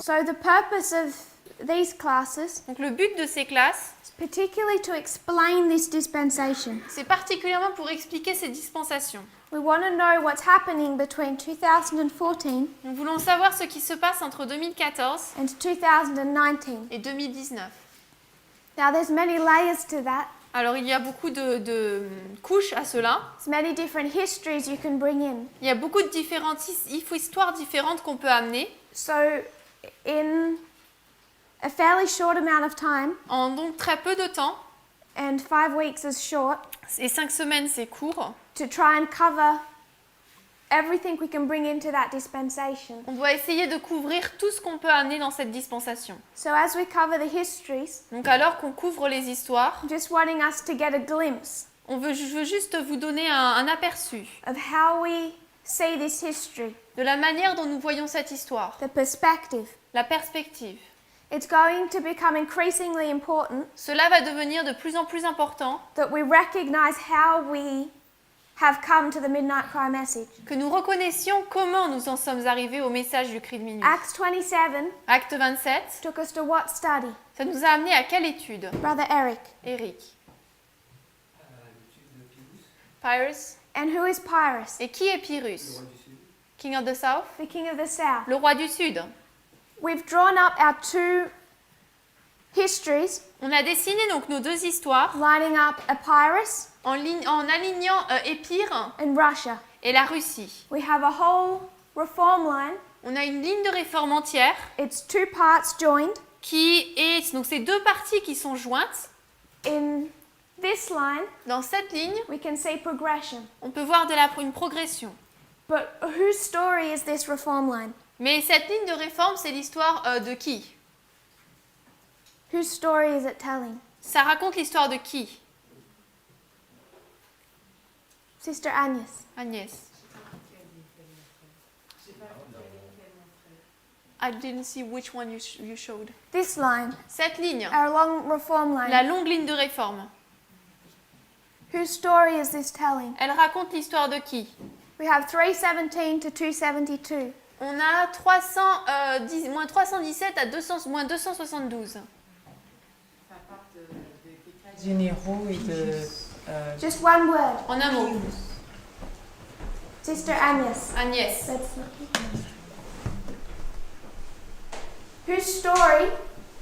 So the purpose of these classes Donc le but de ces classes, is particularly to explain this dispensation. c'est particulièrement pour expliquer ces dispensations. We want to know what's happening between 2014 Nous voulons savoir ce qui se passe entre 2014 and 2019. et 2019. Now there's many layers to that. Alors il y a beaucoup de couches à cela. There's many different histories you can bring in. Il y a beaucoup de différentes histoires différentes qu'on peut amener. So in a fairly short amount of time, En donc très peu de temps, and 5 weeks is short, et 5 semaines c'est court, to try and cover everything we can bring into that dispensation. on doit essayer de couvrir tout ce qu'on peut amener dans cette dispensation. So as we cover the histories, Donc alors qu'on couvre les histoires, I'm just wanting us to get a glimpse je veux juste vous donner un aperçu of how we see this history, de la manière dont nous voyons cette histoire, the perspective. la perspective. It's going to become increasingly important Cela va devenir de plus en plus important that we recognize how we have come to the Midnight Cry message. que nous reconnaissions comment nous en sommes arrivés au message du cri de minuit. Acts 27 Acte 27, took us to what study? ça nous a amené à quelle étude, Brother Eric. Eric? Pyrrhus. And who is Pyrrhus? Et qui est Pyrrhus? King of the South? The king of the south. Le roi du Sud. We've drawn up our two histories, On a dessiné donc nos deux histoires lining up Epirus en alignant Épire and Russia. et la Russie. We have a whole reform line. On a une ligne de réforme entière It's two parts joined. qui est donc ces deux parties qui sont jointes. In this line, Dans cette ligne, we can see progression. on peut voir une progression. But whose story is this reform line? Mais cette ligne de réforme, c'est l'histoire de qui? Whose story is it telling? Ça raconte l'histoire de qui? Sister Agnes. Agnès. I didn't see which one you showed. This line, Cette ligne, our long reform line. la longue ligne de réforme, Whose story is this telling? elle raconte l'histoire de qui? We have 317 to 272. On a moins 317 à moins 272. Ça part d'états généraux et de... Just one word. En un mot. Sister Agnes. Agnès. That's not... Whose story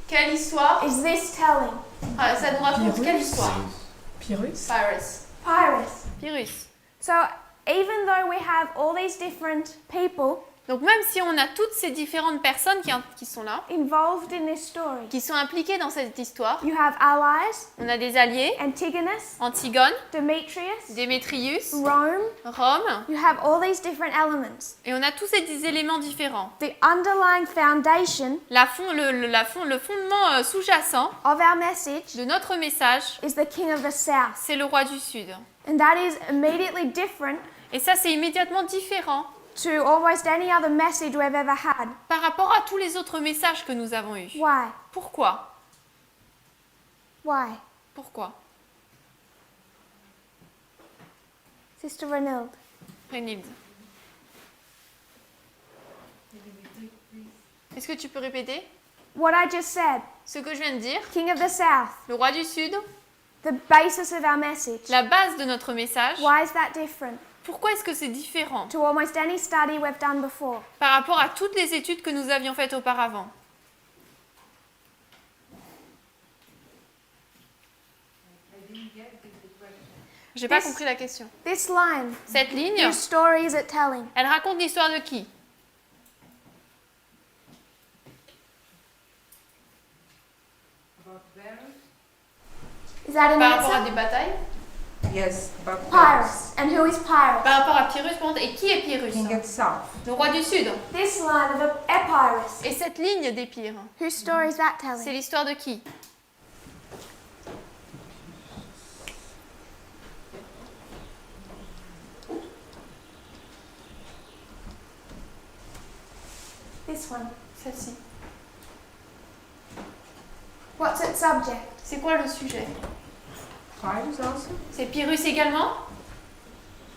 Quelle histoire? is this telling? Ça nous raconte Pyrrhus. quelle histoire? Pyrrhus. Pyrrhus. Pyrrhus. Pyrrhus. So even though we have all these different people Donc même si on a toutes ces différentes personnes qui sont là, involved in this story, qui sont impliquées dans cette histoire, you have allies, on a des alliés, Antigonus, Antigone, Demetrius, Démétrius, Rome. Rome, You have all these different elements. et on a tous ces éléments différents. The underlying foundation Le fondement sous-jacent of our message de notre message, is the King of the South. c'est le roi du Sud. And that is immediately different Et ça, c'est immédiatement différent to almost any other message we've ever had. par rapport à tous les autres messages que nous avons eus. Why? Pourquoi? Why? Pourquoi? Sister Renilde. Renilde. Est-ce que tu peux répéter What I just said, ce que je viens de dire? King of the South, Le roi du Sud, the basis of our message. la base de notre message. Why is that different Pourquoi est-ce que c'est différent to almost any study we've done before? par rapport à toutes les études que nous avions faites auparavant? J'ai pas compris la question. This line, Cette ligne, whose story is it telling? elle raconte l'histoire de qui? Is that an Par rapport à answer? des batailles? Yes, about Pyrrhus. And who is Pyrrhus? Par rapport à Pyrrhus, par contre, et qui est Pyrrhus? King of South. Le roi du Sud. This line of Epirus. Et cette ligne d'Épire, Whose story is that c'est telling? l'histoire de qui? This one. Celle-ci. What's its subject? C'est quoi le sujet? Pyrrhus also? C'est Pyrrhus également?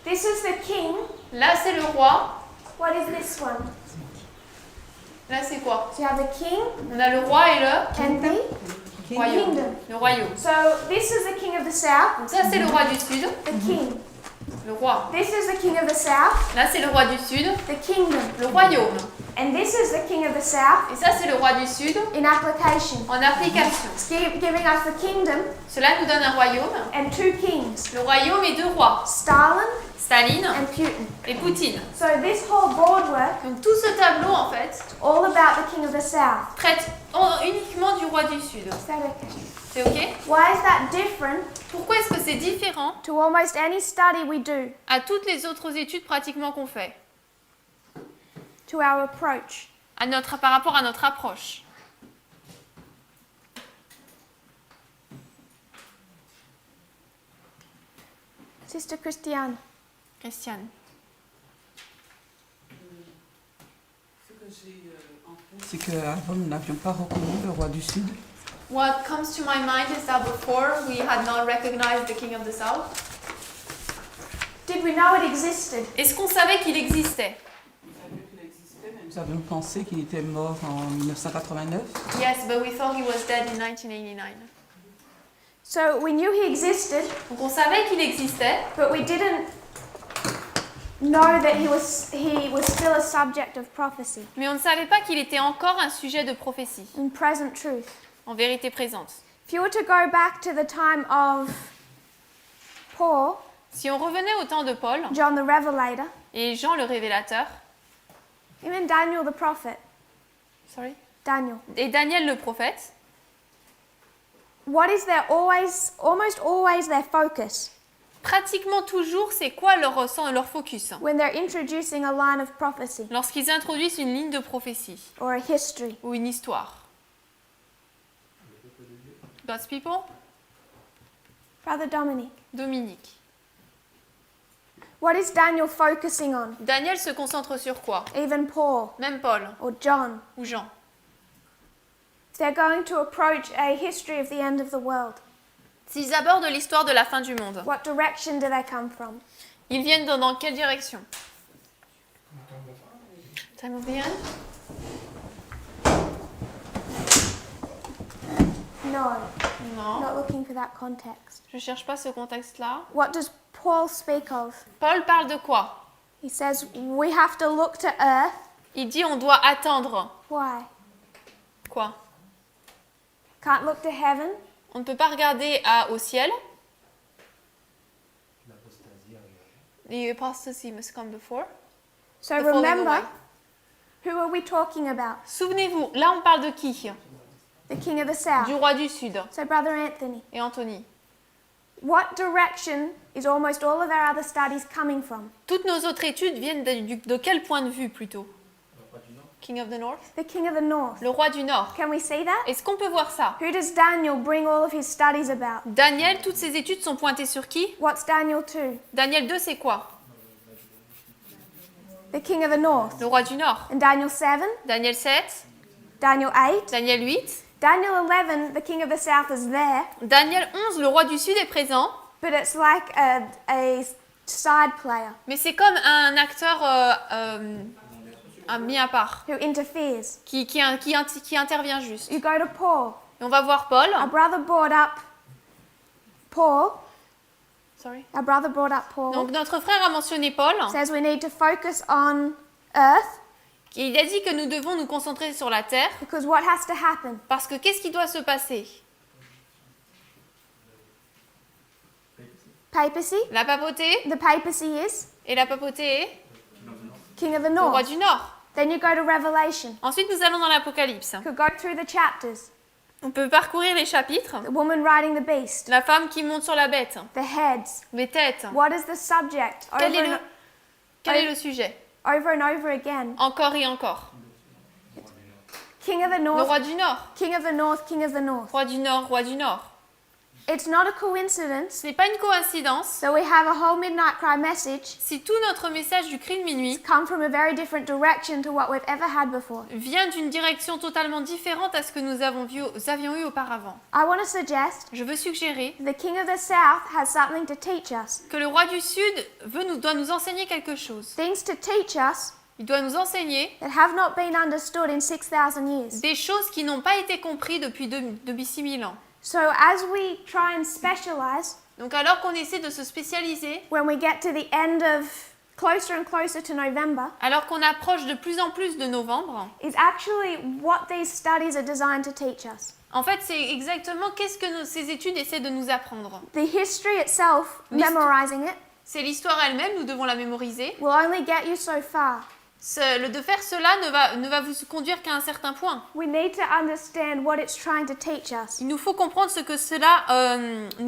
This is the king. Là, c'est le roi. What is this one? Là, c'est quoi? So you have the king On a le roi et le and the royaume. kingdom. Le royaume. So this is the king of the south, Donc ça, c'est le roi du sud, the king. le roi. This is the king of the south, Là, c'est le roi du sud, the kingdom. le royaume. And this is the king of the south Et ça, c'est le roi du sud in application. en application. It's giving us the kingdom Cela nous donne un royaume, and two kings, le royaume et deux rois, Stalin Staline and Putin. et Poutine. So this whole board work, Donc tout ce tableau, en fait, all about the king of the south. traite uniquement du roi du sud. Is that okay? C'est ok? Why is that different Pourquoi est-ce que c'est différent to almost any study we do, à toutes les autres études pratiquement qu'on fait to our approach? par rapport à notre approche? Sister Christiane. Christiane. Ce que j'ai en tête, c'est qu'avant, nous n'avions pas reconnu le roi du Sud. What comes to my mind is that before we had not recognized the king of the south. Did we know it existed? Est-ce qu'on savait qu'il existait? Nous savions qu'il existait, mais nous avions pensé qu'il était mort en 1989. Yes, but we thought he was dead in 1989. So we knew he existed, Donc on savait qu'il existait, but we didn't know that he was still a subject of prophecy mais on ne savait pas qu'il était encore un sujet de prophétie, in present truth. en vérité présente. If you were to go back to the time of Paul, Si on revenait au temps de Paul John the Revelator, et Jean le révélateur, even Daniel the prophet, sorry, Daniel, et Daniel le prophète, what is their almost always their focus pratiquement toujours c'est quoi leur focus when they're introducing a line of prophecy lorsqu'ils introduisent une ligne de prophétie or a history? ou une histoire? God's people? Brother Dominic, Dominique. what is Daniel focusing on? Daniel se concentre sur quoi? Even Paul Même Paul or John. ou Jean. If they're going to approach a history of the end of the world, S'ils abordent l'histoire de la fin du monde, what direction do they come from? ils viennent dans quelle direction? Time of the end? No, Non, not looking for that context. je cherche pas ce contexte-là. What does Paul speak of? Paul parle de quoi? He says we have to look to earth. Il dit on doit attendre Why? quoi? Can't look to heaven. On ne peut pas regarder au ciel. The apostasy must come before. So The falling remember, away. who are we talking about? Souvenez-vous, là on parle de qui? The king of the south. Du roi du Sud So Brother Anthony, et Anthony. what direction is almost all of our other studies coming from? Toutes nos autres études viennent de quel point de vue plutôt? King of the North? The king of the north. Le roi du Nord. Can we see that? Est-ce qu'on peut voir ça? Who does Daniel bring all of his studies about? Daniel, toutes ses études sont pointées sur qui? What's Daniel 2? Daniel 2, c'est quoi? The king of the north. Le roi du Nord. And Daniel 7, Daniel 7, Daniel 8, Daniel 8, Daniel 11, the king of the south is there, Daniel 11, le roi du Sud est présent, but it's like a side player mais c'est comme un acteur mis à part, who interferes. qui intervient juste. You go to Paul. Et on va voir Paul. Our brother brought up Paul. Sorry. Our brother brought up Paul. Donc notre frère a mentionné Paul, Says we need to focus on earth et il a dit que nous devons nous concentrer sur la terre, because what has to happen? parce que qu'est-ce qui doit se passer? Papacy. La papauté, The papacy is et la papauté est king of the le roi north. du Nord. Then you go to Revelation. Ensuite, nous allons dans l'Apocalypse. Could go through the chapters. On peut parcourir les chapitres. The woman riding the beast. La femme qui monte sur la bête, The heads. les têtes. What is the subject? Quel est le sujet? Over and over again. Encore et encore. King of the Le north. roi du Nord. King of the north. King of the north. Roi du Nord, roi du Nord. It's not a coincidence Ce n'est pas une coïncidence that we have a whole midnight cry message si tout notre message du cri de minuit come from a very different direction to what we've ever had before. vient d'une direction totalement différente à ce que nous avions eu auparavant. I want to suggest Je veux suggérer the king of the south has something to teach us. que le roi du Sud doit nous enseigner quelque chose. Things to teach us Il doit nous enseigner that have not been understood in 6,000 years. des choses qui n'ont pas été comprises depuis 6000 ans. So as we try and specialize, Donc alors qu'on essaie de se spécialiser, when we get to the end of closer and closer to November, alors qu'on approche de plus en plus de novembre, is actually what these studies are designed to teach us. en fait c'est exactement qu'est-ce que ces études essaient de nous apprendre. The history itself, L'histoire- memorizing it, C'est l'histoire elle-même, nous devons la mémoriser. will only get you so far. De faire cela ne va vous conduire qu'à un certain point. We need to understand what it's trying to teach us. Il nous faut comprendre ce que cela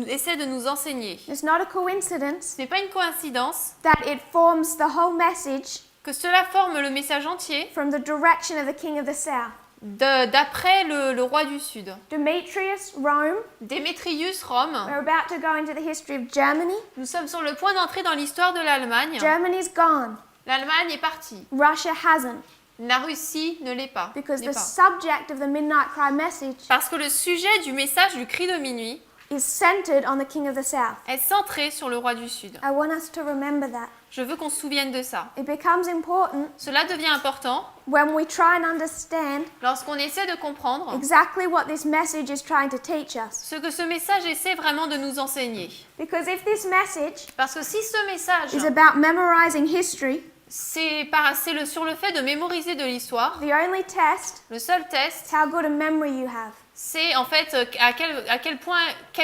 essaie de nous enseigner. It's not a coincidence Ce n'est pas une coïncidence that it forms the whole message que cela forme le message entier from the direction of the king of the south. d'après le roi du Sud. Demetrius, Rome. Démétrius, Rome. We're about to go into the history of Germany. Nous sommes sur le point d'entrer dans l'histoire de l'Allemagne. Germany's gone. L'Allemagne est partie. Russia hasn't. La Russie ne l'est pas. Because N'est the pas. subject of the Midnight Cry message Parce que le sujet du message du cri de minuit is centered on the king of the south. est centré sur le roi du Sud. I want us to remember that. Je veux qu'on se souvienne de ça. It becomes important Cela devient important when we try and understand lorsqu'on essaie de comprendre exactly what this message is trying to teach us. ce que ce message essaie vraiment de nous enseigner. Because if this message Parce que si ce message, is about memorizing history, sur le fait de mémoriser de l'histoire, the only test le seul is test, how good a memory you have. c'est en fait à quel point,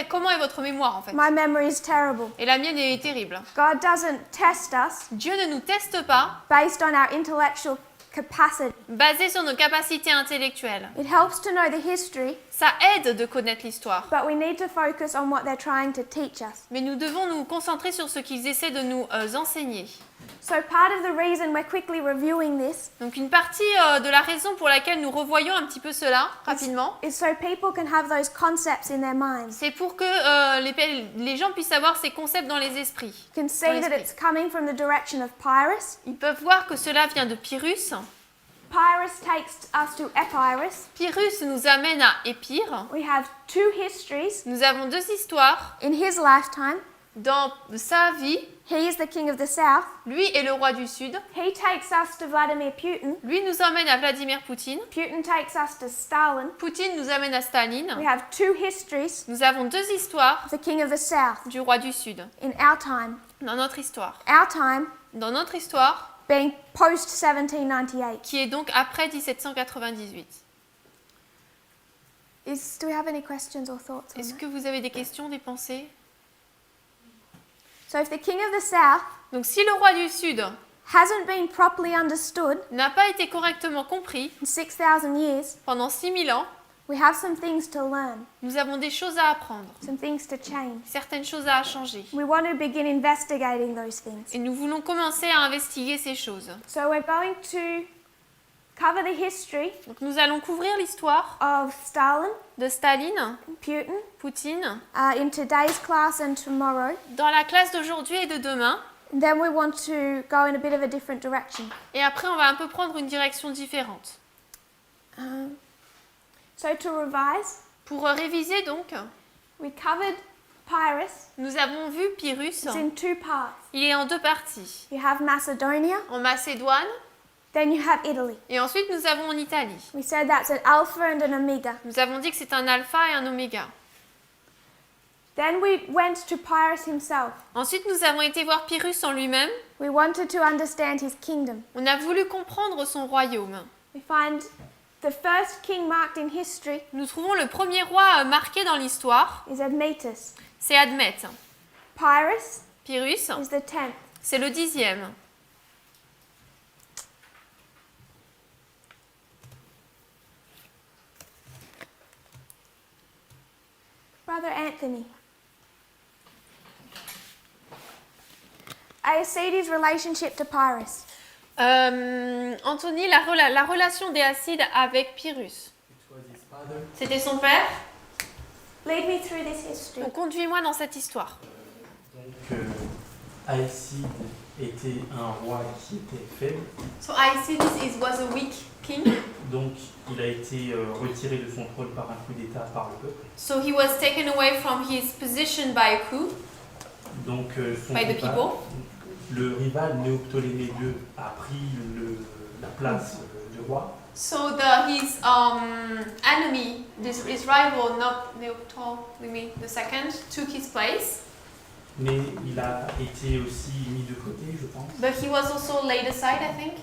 comment est votre mémoire en fait. My memory is terrible. Et la mienne est terrible. God doesn't test us Dieu ne nous teste pas based on our intellectual capacity. basé sur nos capacités intellectuelles. It helps to know the history, Ça aide de connaître l'histoire. but we need to focus on what they're trying to teach us. Mais nous devons nous concentrer sur ce qu'ils essaient de nous enseigner. So part of the reason we're quickly reviewing this Donc une partie de la raison pour laquelle nous revoyons un petit peu cela rapidement, is so people can have those concepts in their minds. c'est pour que les gens puissent avoir ces concepts dans les esprits. You can see that it's coming from the direction of Pyrrhus. Ils peuvent voir que cela vient de Pyrrhus. Pyrrhus takes us to Epirus. Pyrrhus nous amène à Épire. We have two histories Nous avons deux histoires in his lifetime. dans sa vie. He is the king of the south. Lui est le roi du Sud. He takes us to Vladimir Putin. Lui nous emmène à Vladimir Poutine. Putin takes us to Stalin. Poutine nous amène à Staline. We have two histories Nous avons deux histoires of the king of the south du roi du Sud in our time. dans notre histoire. Our time Dans notre histoire, being post 1798. qui est donc après 1798. Do we have any questions or thoughts on Est-ce that? que vous avez des questions, des pensées? So if the king of the south Donc si le roi du Sud hasn't been properly understood n'a pas été correctement compris in 6,000 years, pendant 6000 ans, we have some things to learn, nous avons des choses à apprendre, some things to change. certaines choses à changer. We want to begin investigating those things. Et nous voulons commencer à investiguer ces choses. So we're going to cover the history Donc nous allons couvrir l'histoire of Stalin, de Staline, Putin, Poutine, in today's class and tomorrow. dans la classe d'aujourd'hui et de demain. And then we want to go in a bit of a different direction. Et après, on va un peu prendre une direction différente. So to revise, Pour réviser donc, we covered Pyrrhus. nous avons vu Pyrrhus. It's in two parts. Il est en deux parties. You have Macedonia, En Macédoine then you have Italy. et ensuite nous avons en Italie. We said that's an alpha and an omega. Nous avons dit que c'est un alpha et un oméga. Then we went to Pyrrhus himself. Ensuite, nous avons été voir Pyrrhus en lui-même. We wanted to understand his kingdom. On a voulu comprendre son royaume. We find the first king marked in history Nous trouvons le premier roi marqué dans l'histoire, is Admetus. c'est Admète. Pyrrhus Pyrrhus, is the 10th. c'est le 10e. Brother Anthony. Aeacides' relationship to Pyrrhus. Anthony, la relation d'Éacide avec Pyrrhus. C'était son père. Lead me through this history. Donc conduis-moi dans cette histoire. Donc, Aécide était un roi qui était faible, So Aeacides was a weak king. donc il a été retiré de son trône par un coup d'État par le peuple. So he was taken away from his position by a coup. Donc, son By the départ, people. le rival Néoptolémée II a pris la place de roi. So his enemy, his rival Neoptolemy II, took his place, Mais il a été aussi mis de côté, je pense. but he was also laid aside, I think.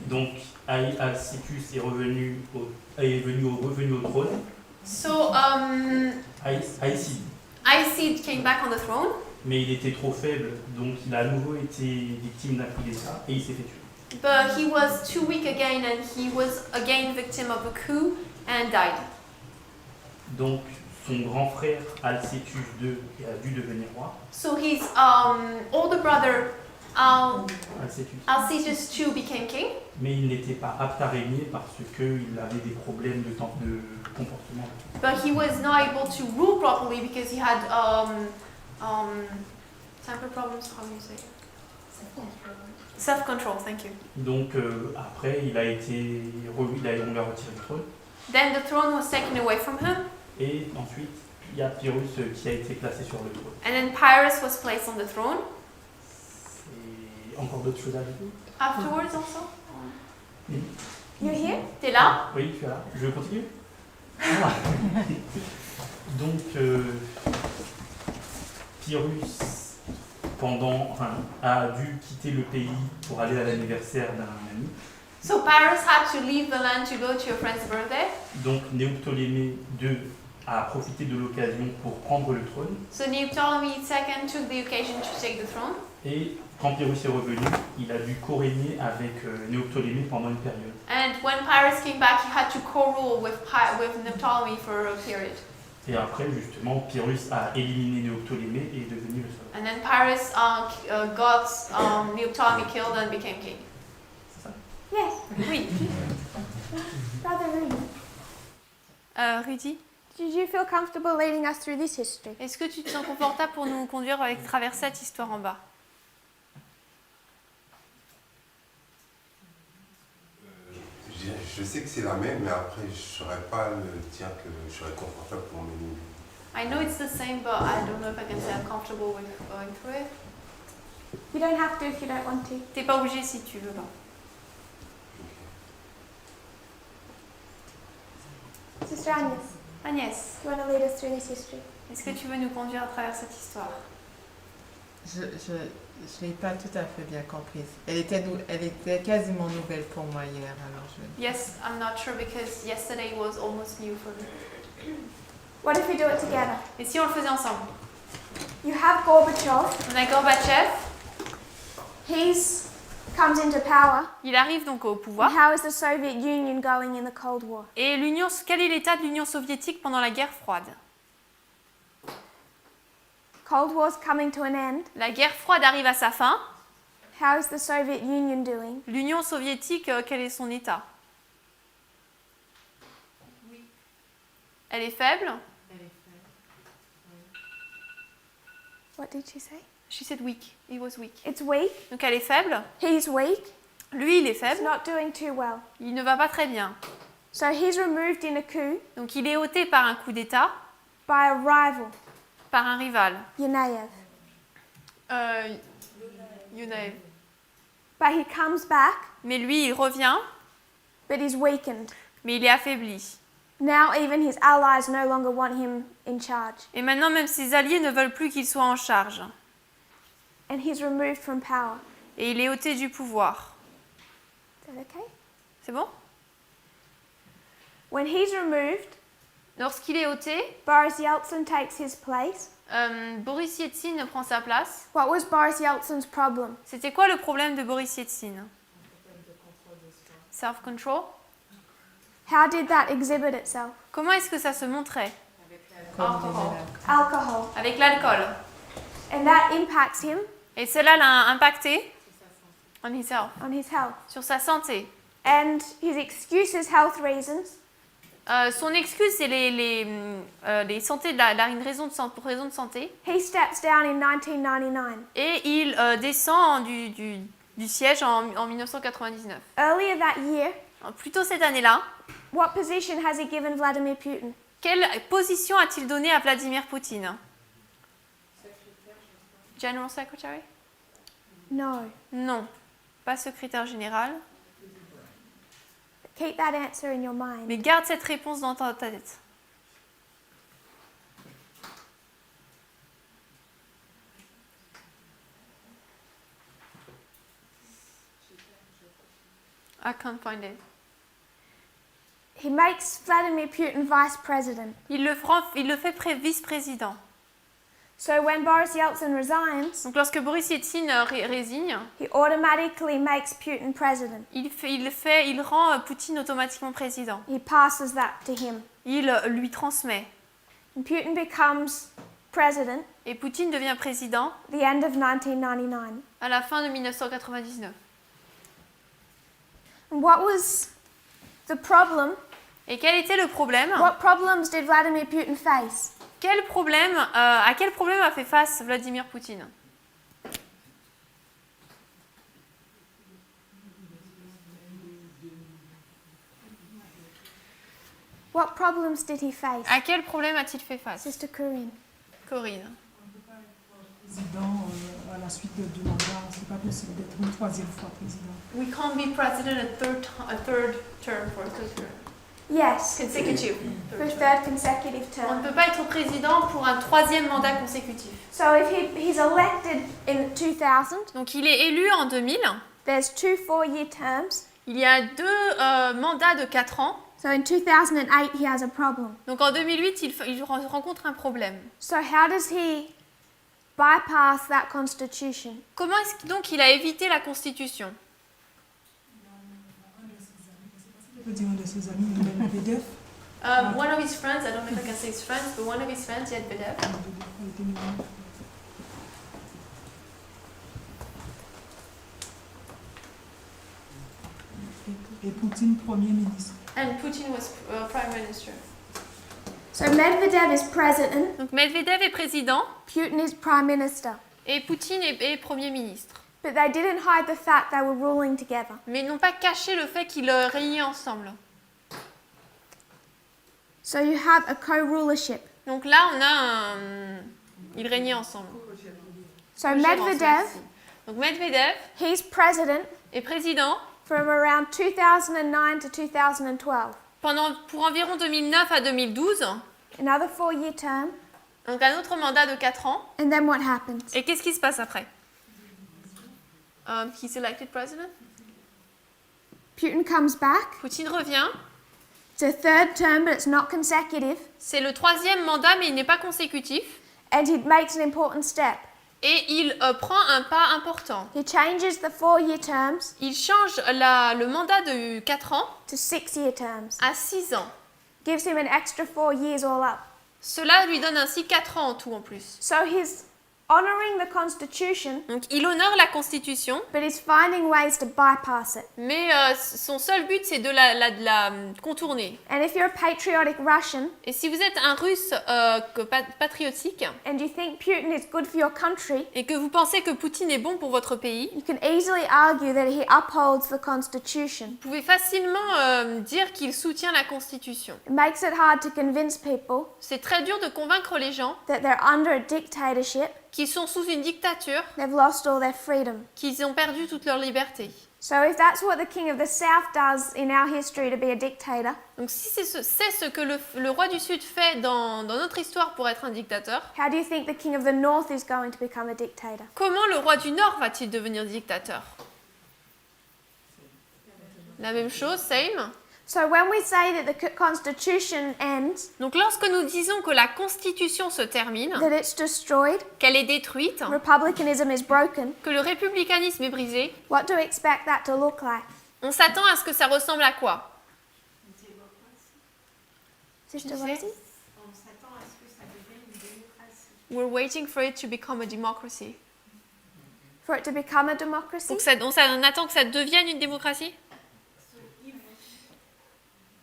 Donc Alcétus est revenu au trône. So Aïcide. Aicide came back on the throne, Mais il était trop faible, donc il a à nouveau été victime d'un coup d'État et il s'est fait tuer. but he was too weak again, and he was again victim of a coup and died. Donc son grand frère Alcétus II a dû devenir roi. So his older brother Alcétus. Alcesius II became king, Mais il n'était pas apte à régner parce qu'il avait des problèmes de comportement. but he was not able to rule properly because he had temper problems. How do you say it? Self-control. Thank you. Donc après, on lui a retiré le trône. Then the throne was taken away from him, Et ensuite, il y a Pyrrhus qui a été placé sur le trône. and then Pyrrhus was placed on the throne. C'est encore d'autres choses à ajouter? Afterwards also. You're here? T'es là? Oui, tu es là. Je continue. Donc, Pyrrhus a dû quitter le pays pour aller à l'anniversaire d'un ami. So Pyrrhus had to leave the land to go to a friend's birthday. Donc, Néoptolémée II a profité de l'occasion pour prendre le trône. So Neoptolemy II took the occasion to take the throne. Et quand Pyrrhus est revenu, il a dû co-régner avec Néoptolémée pendant une période. And when Pyrrhus came back, he had to co-rule with Neoptolemy for a period. Et après, justement, Pyrrhus a éliminé Néoptolémée et est devenu le seul. And then Pyrrhus got Neoptolemy killed and became king. C'est ça? Yes. Oui. Brother Rudy, Rudy, did you feel comfortable leading us through this history? est-ce que tu te sens confortable pour nous conduire avec travers cette histoire en bas? Je sais que c'est la même, mais après, je ne saurais pas me dire que je serais confortable pour mener. I know it's the same, but I don't know if I can say I'm comfortable with going through it. You don't have to if you don't want to. T'es pas obligé si tu veux pas. Sister Agnes, Agnès, you want to lead us through this history? est-ce que tu veux nous conduire à travers cette histoire? Je l'ai pas tout à fait bien comprise. Elle était quasiment nouvelle pour moi hier, alors je... Yes, I'm not sure because yesterday was almost new for me. What if we do it together? Et si on le faisait ensemble? You have Gorbachev. On a Gorbatchev, He's comes into power. il arrive donc au And pouvoir. how is the Soviet Union going in the Cold War? Et quel est l'état de l'Union soviétique pendant la guerre froide? Cold War's coming to an end. La guerre froide arrive à sa fin. How is the Soviet Union doing? L'Union soviétique, quel est son état? Elle est faible? What did she say? She said weak. He was weak. It's weak. Donc elle est faible. He's weak. Lui, il est He's faible. not doing too well. Il ne va pas très bien. So he's removed in a coup Donc il est ôté par un coup d'État, by a rival, par un rival. Yunayev. Yunaev. But he comes back, Mais lui, il revient, but he's weakened. mais il est affaibli. Now even his allies no longer want him in charge. Et maintenant, même ses alliés ne veulent plus qu'il soit en charge. And he's removed from power. Et il est ôté du pouvoir. Is that okay? C'est bon? When he's removed, Lorsqu'il est ôté, Boris Yeltsin takes his place. Boris Yeltsin prend sa place. What was Boris Yeltsin's problem? C'était quoi le problème de Boris Yeltsin? Self-control. How did that exhibit itself? Comment est-ce que ça se montrait? Alcool. Alcohol. Avec l'alcool. And that impacts him Et cela l'a impacté on his health, on his health. sur sa santé. And his excuse is health reasons. Son excuse, c'est les santé, une raison pour raison de santé. He steps down in 1999. Et il descend du siège en 1999. Earlier that year, Plus tôt cette année-là, what position has he given Vladimir Putin? quelle position a-t-il donné à Vladimir Poutine? General Secretary? No. Non, pas secrétaire général. Keep that answer in your mind. Mais garde cette réponse dans ta tête. I can't find it. He makes Vladimir Putin vice president. Il le fait vice-président. So when Boris Yeltsin resigns, Donc lorsque Boris Yeltsin résigne, he automatically makes Putin president. il rend Poutine automatiquement président. He passes that to him. Il lui transmet. And Putin becomes president Et Poutine devient président at the end of 1999. à la fin de 1999. And what was the problem? Et quel était le problème? What problems did Vladimir Putin face? À quel problème a fait face Vladimir Poutine? What problems did he face? À quel problème a-t-il fait face? Sister Corinne. Corinne. Président à la suite du mandat, c'est pas possible d'être une troisième fois président. We can't be president a third term for a third term. Yes, Consecutive. for a third consecutive On term. ne peut pas être président pour un troisième mandat consécutif. So if he's elected in 2000, Donc il est élu en 2000. there's 2 4-year terms. Il y a 2 mandats de 4 ans. So in 2008, he has a problem. Donc en 2008, il rencontre un problème. So how does he bypass that constitution? Comment est-ce que donc il a évité la Constitution? Je peux dire un de ses amis, Medvedev, One of his friends, I don't know if I can say his friends, but one of his friends, Medvedev. a été nommé. Et Poutine, Premier ministre. And Putin was prime minister. So Medvedev is president, Donc Medvedev est président Putin is prime minister. et Poutine est premier ministre. But they didn't hide the fact they were ruling together. Mais ils n'ont pas caché le fait qu'ils régnaient ensemble. So you have a co-rulership. Donc là, on a ils régnaient ensemble. So Medvedev, Donc Medvedev he's president est président from around 2009 to 2012. pour environ 2009 à 2012. Another 4-year term. Donc un autre mandat de 4 ans. And then what happens? Et qu'est-ce qui se passe après? He's elected president. Putin comes back. Poutine revient. It's a 3rd term, but it's not consecutive. C'est le 3e mandat, mais il n'est pas consécutif. And he makes an important step. Et il prend un pas important. He changes the 4-year terms Il change le mandat de 4 ans to 6-year terms. à 6 ans. Gives him an extra 4 years all up. Cela lui donne ainsi 4 ans en tout en plus. So he's honoring the Constitution, Donc il honore la Constitution, but he's finding ways to bypass it. mais son seul but c'est de la contourner. And if you're a patriotic Russian Et si vous êtes un Russe patriotique and you think Putin is good for your country, et que vous pensez que Poutine est bon pour votre pays, you can easily argue that he upholds the Constitution. vous pouvez facilement dire qu'il soutient la Constitution. It makes it hard to convince people C'est très dur de convaincre les gens that they're under a dictatorship, qui sont sous une dictature, they've lost all their freedom. qu'ils ont perdu toute leur liberté. So if that's what the king of the south does in our history to be a dictator, Donc si c'est ce que le roi du Sud fait dans notre histoire pour être un dictateur, how do you think the king of the north is going to become a dictator? comment le roi du Nord va-t-il devenir dictateur? La même chose, same. So when we say that the Constitution ends, Donc lorsque nous disons que la Constitution se termine, that it's destroyed, qu'elle est détruite, republicanism is broken, que le républicanisme est brisé, what do we expect that to look like? on s'attend à ce que ça ressemble à quoi? Sister Tu sais? Rosie? On s'attend à ce que ça devienne une démocratie. We're waiting for it to become a democracy. For it to become a democracy? Donc on attend que ça devienne une démocratie? So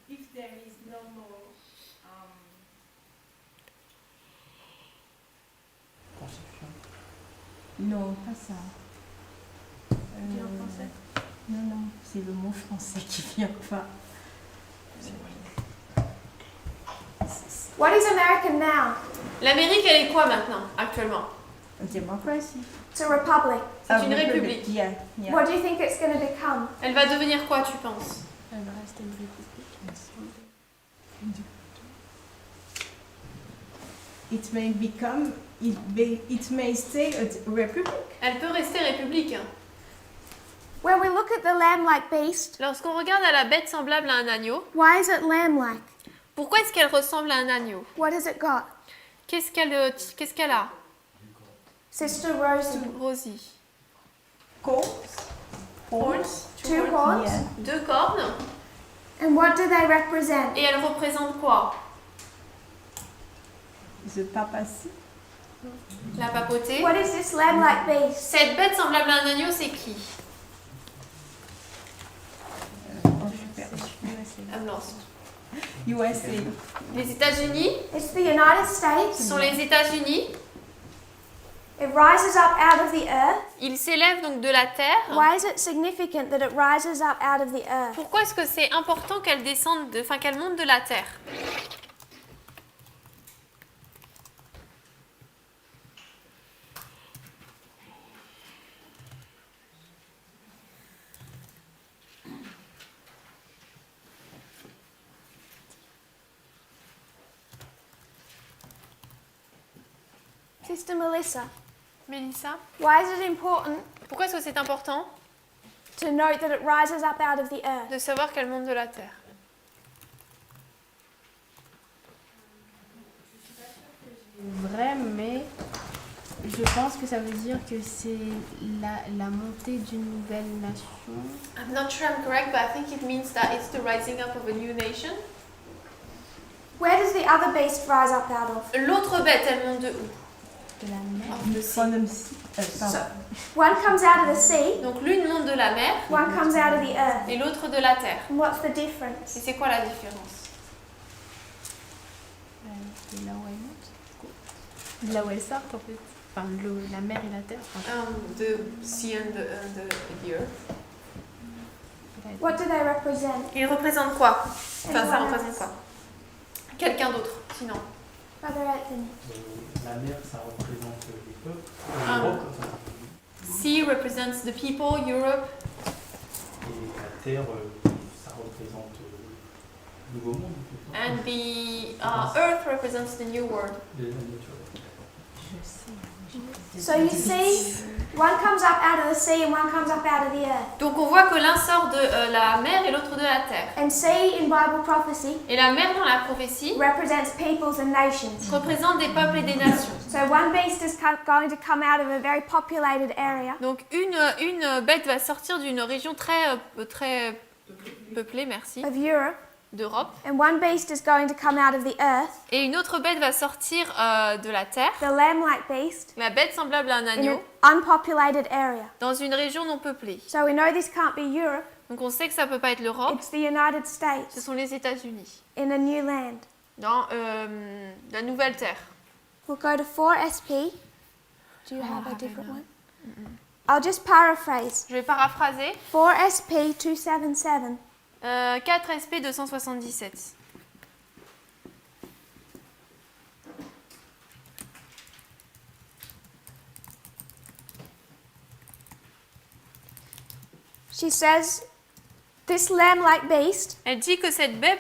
if there is no more Constitution. Non, pas ça. dis en français. Non, non, c'est le mot français qui vient pas. What is American now? L'Amérique, elle est quoi maintenant, actuellement? Democracy. It's a republic. C'est A une république. Yeah, yeah. What do you think it's going to become? Elle va devenir quoi, tu penses? Elle va rester une république, il me semble. It may become, it may stay a republic. Elle peut rester république. When we look at the lamb-like beast, Lorsqu'on regarde à la bête semblable à un agneau, why is it lamb-like? pourquoi est-ce qu'elle ressemble à un agneau? What has it got? Qu'est-ce qu'elle a, Sister Rosie. Rosie? Horns. Two horns. Yeah. 2 cornes. And what do they represent? Et elle représente quoi? The papacy. La papauté. What is this lamb-like beast? Cette bête semblable à un agneau, c'est qui? Oh, je suis perdue. I'm lost. USA. Les États-Unis. It's the United Ce States. sont les États-Unis. It rises up out of the earth. Il s'élève donc de la terre. Why is it significant that it rises up out of the earth? Pourquoi est-ce que c'est important qu'elle descende, qu'elle monte de la terre? Sister Melissa, Mélissa, why is it important pourquoi est-ce que c'est important to note that it rises up out of the earth? de savoir qu'elle monte de la terre? Vrai, mais je pense que ça veut dire que c'est la montée d'une nouvelle nation. I'm not sure I'm correct, but I think it means that it's the rising up of a new nation. Where does the other beast rise up out of? L'autre bête, elle monte de où? De la mer. Of the sea. From the sea. Pardon. One comes out of the sea, Donc l'une monte de la mer one comes out of the earth. et l'autre de la terre. And what's the Et difference? c'est quoi la différence? De là où elle monte. De là où elle sort en fait. Enfin, la mer et la terre. Enfin, The sea and the earth. peut-être. What do they represent? Il représente quoi? Enfin, ça Anyone représente else? quoi? Quelqu'un d'autre, sinon. Brother Anthony. La mer, ça représente les peuples. Ah. L'Europe, Sea represents the people, Europe. et la terre, ça représente le nouveau monde. And the earth represents the new world. De la nature. Je sais. So you see, one comes up out of the sea and one comes up out of the earth. Donc on voit que l'un sort de la mer et l'autre de la terre. And sea in Bible prophecy Et la mer dans la prophétie represents peoples and nations. représente des peuples et des nations. So one beast is going to come out of a very populated area. Donc une bête va sortir d'une région très peuplée, merci, Of Europe, d'Europe. and one beast is going to come out of the earth, Et une autre bête va sortir de la terre, the lamb-like beast, la bête semblable à un in agneau, an unpopulated area. dans une région non peuplée. So we know this can't be Europe, Donc on sait que ça peut pas être l'Europe, it's the United ce States sont les États-Unis, in a new land. dans la nouvelle terre. We'll go to 4SP. Do you have a different one? I'll just paraphrase. Je vais paraphraser. 4SP 277. 4 SP 277. She says, this lamb-like beast Elle dit que cette bête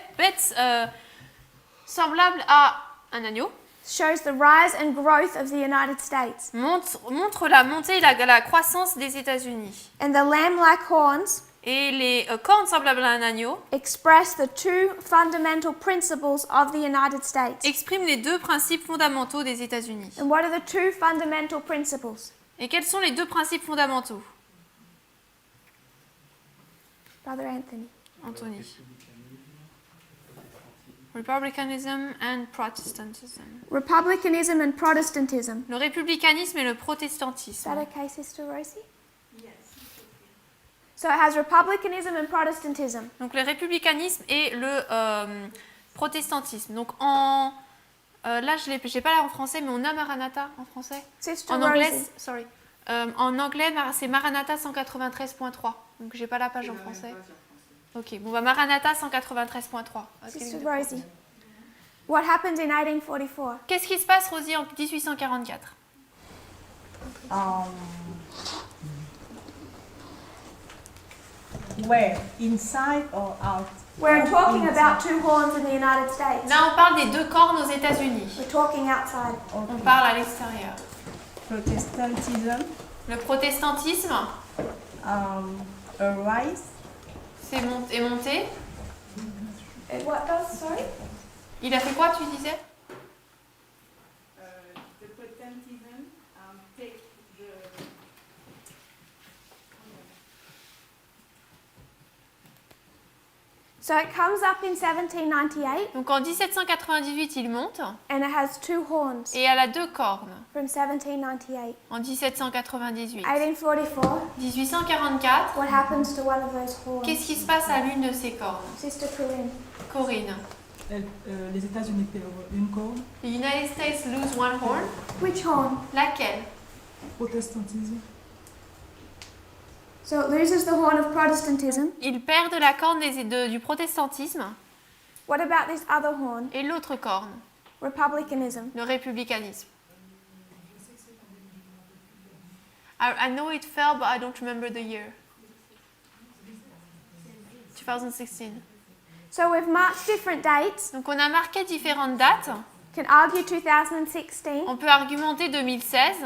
semblable à un agneau shows the rise and growth of the United States. montre la montée et la croissance des États-Unis. And the lamb-like horns Et les cornes semblables à un agneau express the two fundamental principles of the United States. expriment les deux principes fondamentaux des États-Unis. And what are the two fundamental principles? Et quels sont les deux principes fondamentaux, Brother Anthony. Anthony? Republicanism and Protestantism. Republicanism and Protestantism. Le républicanisme et le Is that protestantisme. okay, Sister Rosie? Yes. So it has republicanism and Protestantism. Donc le républicanisme et le protestantisme. Donc là je l'ai pas là en français, mais on a Maranatha en français. Sister En anglais, Rosie. sorry. En anglais, c'est Maranatha 193.3. Donc j'ai pas la page en français. Ok, bon bah Maranatha 193.3. Sister Rosie. What happened in 1844? Qu'est-ce qui se passe, Rosie, en 1844? Where? Inside or out? We're talking about two horns in the United States. Là, on parle des 2 cornes aux États-Unis. We're talking outside. On parle à l'extérieur. Protestantism, Le protestantisme arise, est monté. What does, sorry? Il a fait quoi, tu disais? The Protestantism take the So it comes up in 1798 Donc en 1798, il monte and it has two horns et elle a 2 cornes from 1798. en 1798. 1844, 1844, what happens to one of those horns? qu'est-ce qui se passe à l'une de ces cornes? Sister Corinne. Corinne. Les États-Unis perdent une corne. The United States lose one horn. Which horn? Laquelle? Protestantisme. So it loses the horn of Protestantism. Ils perdent la corne du protestantisme What about this other horn? et l'autre corne, Republicanism. le républicanisme. I know it fell, but I don't remember the year. 2016. So we've marked different dates. Donc on a marqué différentes dates. You can argue 2016. On peut argumenter 2016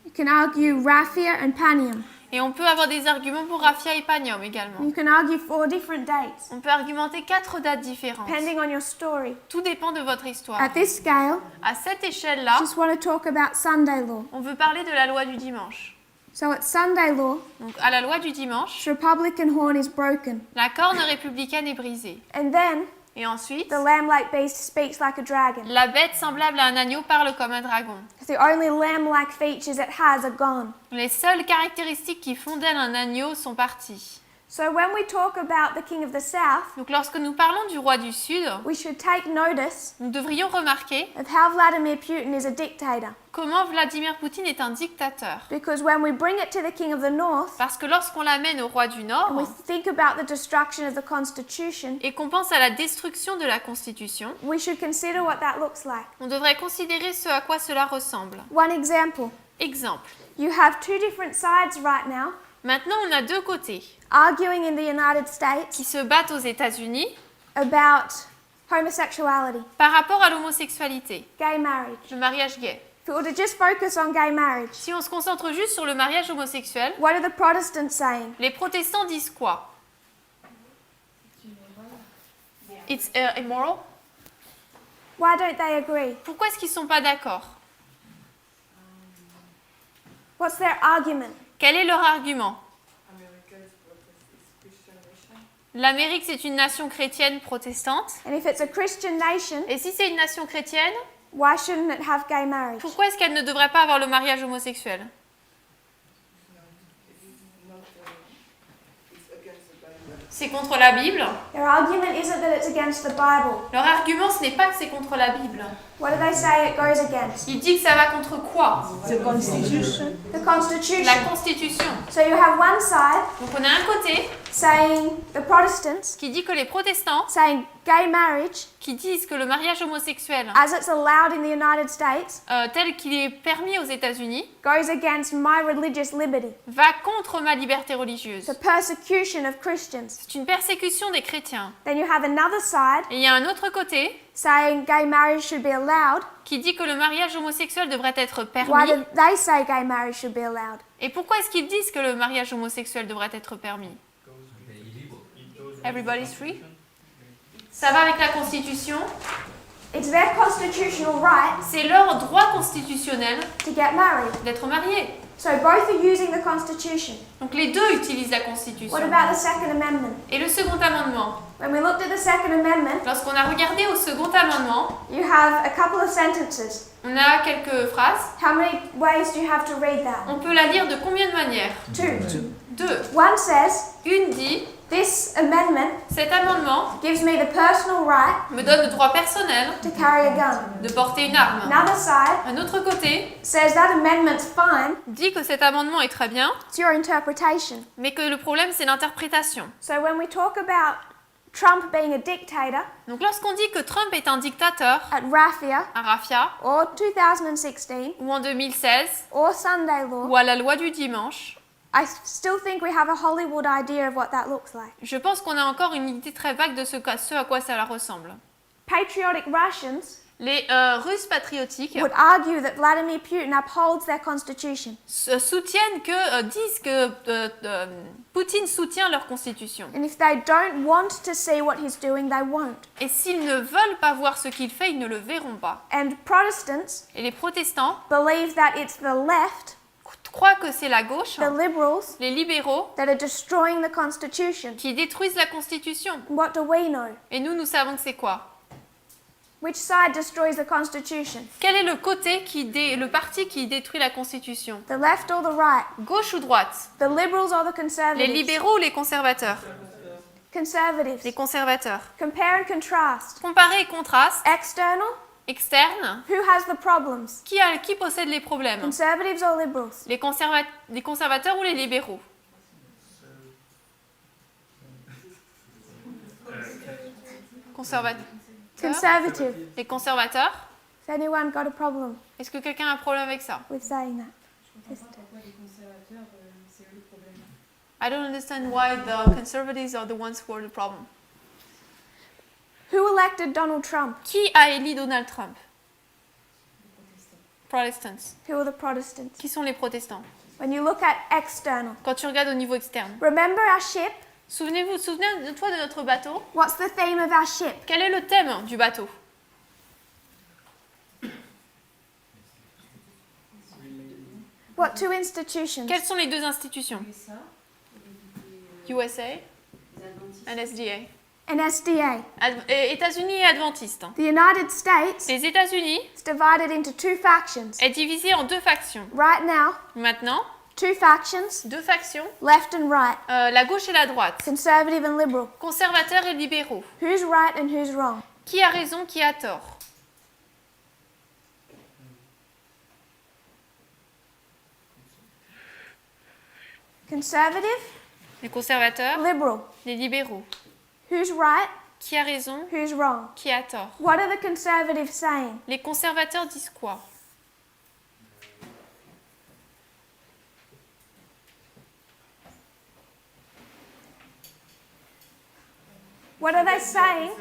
You can argue Raphia and Panium. et on peut avoir des arguments pour Raphia et Panium également. You can argue 4 different dates, On peut argumenter 4 dates différentes. depending on your story. Tout dépend de votre histoire. At this scale, À cette échelle-là, just want to talk about Sunday law. on veut parler de la loi du dimanche. So at Sunday law, Donc à la loi du dimanche, the Republican horn is broken. la corne républicaine est brisée. And then Et ensuite, the lamb like beast speaks like a dragon. la bête semblable à un agneau parle comme un dragon. The only lamb like features it has are gone. Les seules caractéristiques qui font d'elle un agneau sont parties. So when we talk about the king of the south, Donc lorsque nous parlons du roi du Sud, we should take notice nous devrions remarquer of how Vladimir Putin is a dictator. comment Vladimir Poutine est un dictateur. Because when we bring it to the king of the north, Parce que lorsqu'on l'amène au roi du and we Nord think about the destruction of the constitution, et qu'on pense à la destruction de la Constitution, we should consider what that looks like. on devrait considérer ce à quoi cela ressemble. One example, Exemple. you have two different sides right now Maintenant, on a 2 côtés arguing in the United States qui se battent aux États-Unis about homosexuality, par rapport à l'homosexualité, gay marriage. le mariage gay. If we were to just focus on gay marriage, Si on se concentre juste sur le mariage homosexuel, what are the Protestants saying? les protestants disent quoi? It's immoral. Why don't they agree? Pourquoi est-ce qu'ils ne sont pas d'accord? What's their argument? Quel est leur argument? L'Amérique, c'est une nation chrétienne protestante. And if it's a Christian nation, Et si c'est une nation chrétienne, why shouldn't it have gay marriage? pourquoi est-ce qu'elle ne devrait pas avoir le mariage homosexuel? C'est contre la Bible. Their argument isn't that it's against the Bible. Leur argument, ce n'est pas que c'est contre la Bible. What do they say it goes against? Il dit que ça va contre quoi? The Constitution. The Constitution. La Constitution. So you have one side Donc on a un côté saying the Protestants qui dit que les protestants, saying gay marriage qui disent que le mariage homosexuel, as it's allowed in the United States tel qu'il est permis aux États-Unis, goes against my religious liberty. va contre ma liberté religieuse. The persecution of Christians. C'est une persécution des chrétiens. Then you have another side Et il y a un autre côté saying gay marriage should be allowed. qui dit que le mariage homosexuel devrait être Why permis. do they say gay marriage should be allowed? Et pourquoi est-ce qu'ils disent que le mariage homosexuel devrait être permis? Everybody's free? Ça va avec la Constitution. It's their constitutional right C'est leur droit constitutionnel to get married. d'être mariés. So both are using the Constitution. Donc les deux utilisent la What Constitution. about the Second Amendment? Et le Second Amendement? When we looked at the Second Amendment, Lorsqu'on a regardé au Second Amendement, you have a couple of sentences. on a quelques phrases. How many ways do you have to read that? On peut la lire de combien de manières? Two. 2. One says, Une dit, this amendment cet amendement gives me the personal right me donne le droit personnel to carry a gun. de porter une arme. Another side Un autre côté says that amendment's fine, dit que cet amendement est très bien, it's your interpretation. mais que le problème c'est l'interprétation. So when we talk about Trump being a dictator Donc lorsqu'on dit que Trump est un dictateur at Raffia à Rafia, or 2016 ou en 2016, or Sunday law, ou à la loi du dimanche, I still think we have a Hollywood idea of what that looks like. je pense qu'on a encore une idée très vague de ce à quoi ça ressemble. Patriotic Russians Les Russes patriotiques would argue that Vladimir Putin upholds their constitution. soutiennent disent que Poutine soutient leur constitution. And if they don't want to see what he's doing, they won't. Et s'ils ne veulent pas voir ce qu'il fait, ils ne le verront pas. And Protestants Et les protestants believe that it's the left, croient que c'est la gauche, the liberals, les libéraux, that are destroying the constitution. qui détruisent la constitution. What do we know? Et nous savons que c'est quoi? Which side destroys the constitution? Quel est le côté le parti qui détruit la constitution? The left or the right? Gauche ou droite? The liberals or the Les conservatives? libéraux ou les conservateurs? Conservatives. Les conservateurs. Compare and contrast. Comparer et contraste. External? Externe. Who has the problems? Qui possède les problèmes? Conservatives or liberals? Les conservateurs ou les libéraux? Conservateurs. Conservative. Les conservateurs. Has anyone got a problem Est-ce que quelqu'un a un problème avec ça? with saying that? I don't understand why the conservatives are the ones who are the problem. Who elected Donald Trump? Qui a élu Donald Trump? Protestants. Who are the Protestants? Qui sont les protestants? When you look at external, Quand tu regardes au niveau externe. remember our ship? Souvenez-toi de notre bateau. What's the theme of our ship? Quel est le thème du bateau? What two institutions? Quelles sont les deux institutions? USA and SDA. An SDA. États-Unis et adventistes. The United States Les États-Unis is divided into two factions. est divisé en deux factions. Right now, Maintenant, two factions, deux factions, left and right, la gauche et la droite, conservative and liberal. conservateurs et libéraux. Who's right and who's wrong? Qui a raison, qui a tort? Conservative, Les conservateurs, liberal. les libéraux. Who's right? Qui a raison, Who's wrong? qui a tort? What are the conservatives saying? Les conservateurs disent quoi? What are they saying?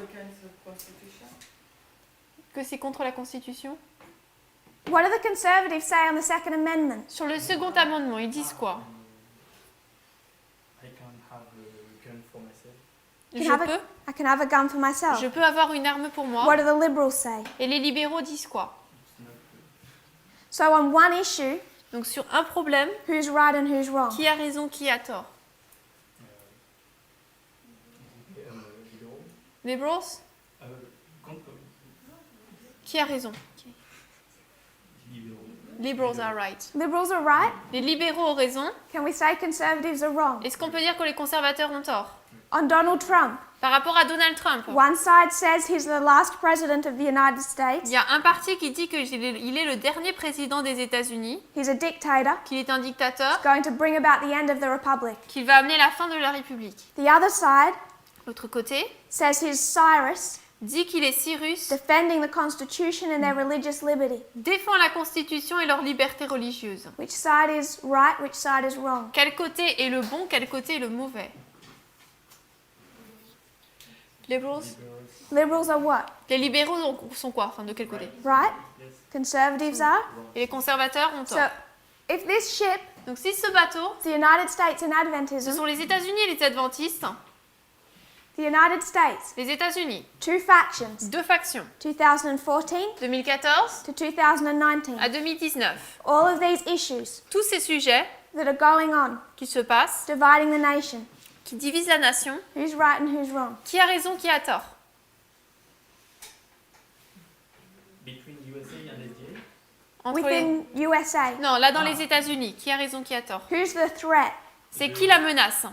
Que c'est contre la Constitution? What do the conservatives say on the Second Amendment? Sur le second amendement, ils disent quoi? I can have a gun for myself. I can have a gun for myself. Je peux avoir une arme pour moi. What do the liberals say? Et les libéraux disent quoi? So on one issue, Donc sur un problème, who's right and who's wrong? qui a raison, qui a tort? Liberals? Qui a raison? Liberals are right. Liberals are right. Les libéraux ont raison. Can we say conservatives are wrong? Est-ce qu'on peut dire que les conservateurs ont tort? On Donald Trump, Par rapport à Donald Trump, one side says he's the last president of the United il States. y a un parti qui dit qu'il est le dernier président des États-Unis, He's a dictator, qu'il est un dictateur, going to bring about the end of the republic. qu'il va amener la fin de la République. The other side L'autre côté says he's Cyrus, dit qu'il est Cyrus, defending the Constitution and their religious liberty. défend la Constitution et leur liberté religieuse. Which side is right, which side is wrong? Quel côté est le bon, quel côté est le mauvais? Liberals? Liberals are what? Les libéraux sont quoi? Enfin, de quel côté? Right? Conservatives are? Et les conservateurs ont So, tort. if this ship, Donc si ce bateau, the United States and ce Adventism, sont les États-Unis et les adventistes, the United States, les États-Unis, two factions, deux factions, 2014 2014 to 2019. à 2019. All of these issues Tous ces sujets that are going on, qui se passent, dividing the nation. qui divisent la nation, Who's right and who's wrong? qui a raison, qui a tort? Between USA and SDA? Entre les- Within USA. Non, là dans les États-Unis, qui a raison, qui a tort? Who's the threat? C'est qui la menace?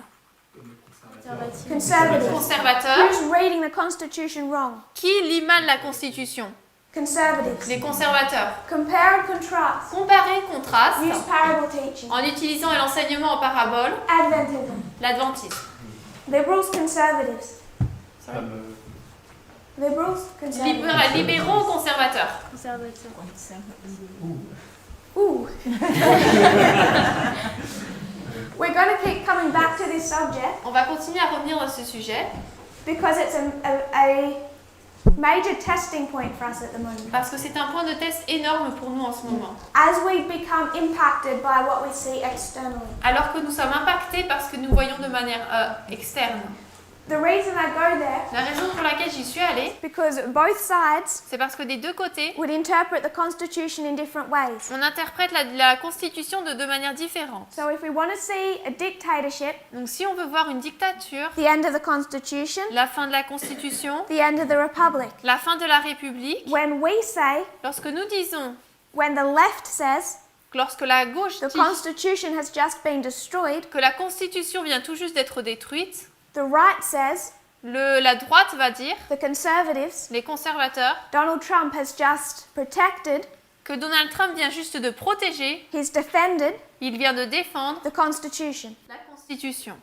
Les Conservatives. conservateurs. Who's reading the Constitution wrong? Qui lit mal la Constitution? Conservatives. Les conservateurs. Compare and contrast. Comparer, contraste, Use parable teaching. en utilisant l'enseignement en parabole, Adventism. l'adventisme. Liberals, conservatives. Liberals? Conservatives? Libéraux ou conservateurs? Conservateur. Ooh. We're going to keep coming back to this subject On va continuer à revenir dans ce sujet because it's a major testing point for us at the moment. parce que c'est un point de test énorme pour nous en ce moment. As we become impacted by what we see externally. Alors que nous sommes impactés par ce que nous voyons de manière externe. The reason I go there La raison pour laquelle j'y suis allée, is because both sides c'est parce que des deux côtés, would interpret the Constitution in different ways. on interprète la Constitution de deux manières différentes. So if we want to see a dictatorship, Donc si on veut voir une dictature, the end of the Constitution, la fin de la Constitution, the end of the Republic. la fin de la République, When we say, lorsque nous disons, when the left says, lorsque la gauche the dit Constitution has just been destroyed, que la Constitution vient tout juste d'être détruite, the right says, la droite va dire, the conservatives, les conservateurs, Donald Trump has just protected, que Donald Trump vient juste de protéger, he's defended il vient de défendre the Constitution. la Constitution.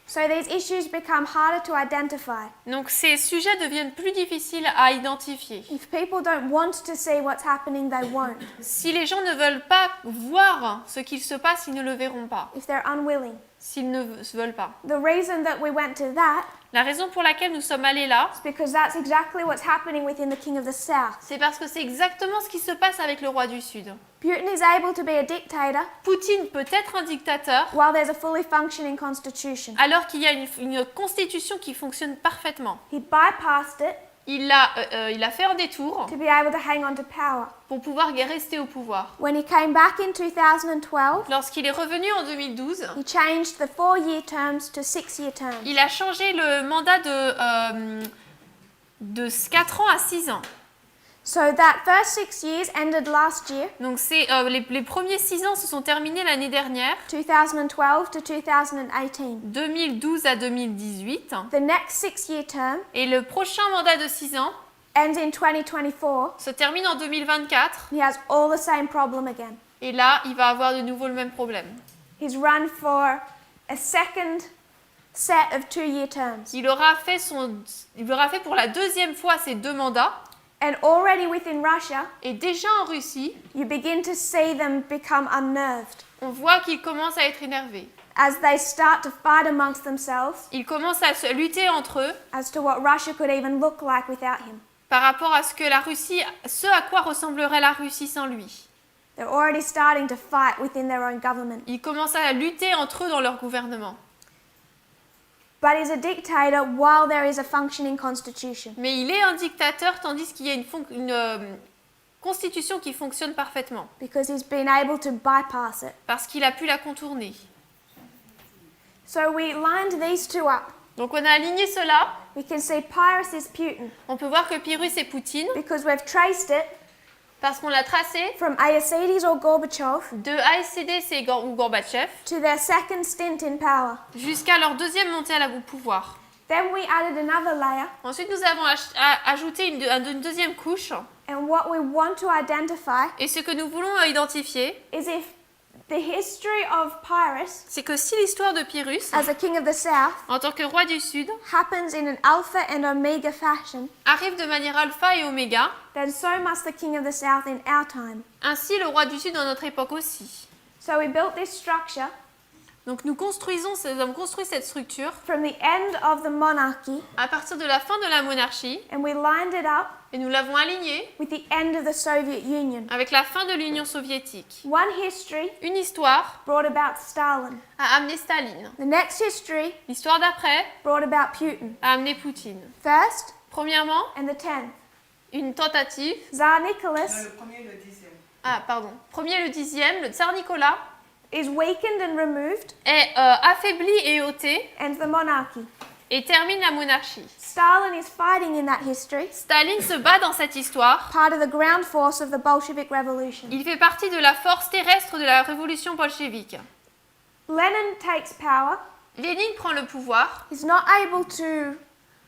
So these issues become harder to identify. Donc ces sujets deviennent plus difficiles à identifier. If people don't want to see what's happening, they won't. Si les gens ne veulent pas voir ce qu'il se passe, ils ne le verront pas. If they're unwilling. S'ils ne veulent pas. The reason that we went to that La raison pour laquelle nous sommes allés là, is because that's exactly what's happening within the King of the South. c'est parce que c'est exactement ce qui se passe avec le roi du Sud. Putin is able to be a dictator Poutine peut être un dictateur while there's a fully functioning constitution. alors qu'il y a une constitution qui fonctionne parfaitement. He bypassed it Il a fait un détour to be able to hang on to power. pour pouvoir rester au pouvoir. When he came back in 2012, Lorsqu'il est revenu en 2012, he changed the 4-year terms to 6-year terms. il a changé le mandat de 4 ans à 6 ans. So that first 6 years ended last year, Donc les premiers 6 ans se sont terminés l'année dernière, 2012 to 2018. 2012 à 2018. The next 6-year term Et le prochain mandat de 6 ans ends in 2024. se termine en 2024. He has all the same problem again. Et là, il va avoir de nouveau le même problème. He's run for a second set of 2-year terms. Il aura fait pour la deuxième fois ces 2 mandats. And already within Russia, Et déjà en Russie, you begin to see them become unnerved on voit qu'ils commencent à être énervés. as they start to fight amongst themselves Ils commencent à se lutter entre eux as to what Russia could even look like without him. par rapport à ce à quoi ressemblerait la Russie sans lui. They're already starting to fight within their own government. Ils commencent à lutter entre eux dans leur gouvernement. But he's a dictator while there is a functioning constitution. Mais il est un dictateur tandis qu'il y a une constitution qui fonctionne parfaitement. Because he's been able to bypass it. Parce qu'il a pu la contourner. So we lined these two up. Donc on a aligné cela. We can see Pyrrhus is Putin On peut voir que Pyrrhus est Poutine because we've traced it parce qu'on l'a tracé from Aecides or Gorbachev de ASCD ou Gorbatchev to their second stint in power. jusqu'à leur deuxième montée au pouvoir. Then we added another layer, Ensuite, nous avons ajouté une deuxième couche. and what we want to identify Et ce que nous voulons identifier, is if the history of Pyrrhus c'est que si l'histoire de Pyrrhus, as a king of the south en tant que roi du Sud, happens in an alpha and omega fashion, arrive de manière alpha et oméga, then so must the king of the south in our time. ainsi le roi du Sud dans notre époque aussi. So we built this structure Donc nous avons construit cette structure from the end of the monarchy, à partir de la fin de la monarchie and we lined it up et nous l'avons alignée with the end of the Soviet Union. avec la fin de l'Union soviétique. One history Une histoire brought about Stalin. a amené Staline. The next history L'histoire d'après brought about Putin. a amené Poutine. First Premièrement, and the 10th. une tentative. Tsar Non, Nicholas le premier et le 10e. Ah, pardon. Premier le 10e, le tsar Nicolas is weakened and removed, est affaibli et ôté and the monarchy. et termine la monarchie. Stalin is fighting in that history, Staline se bat dans cette histoire. part of the ground force of the Bolshevik Revolution. Il fait partie de la force terrestre de la révolution bolchevique. Lenin takes power. Lénine prend le pouvoir. He's not able to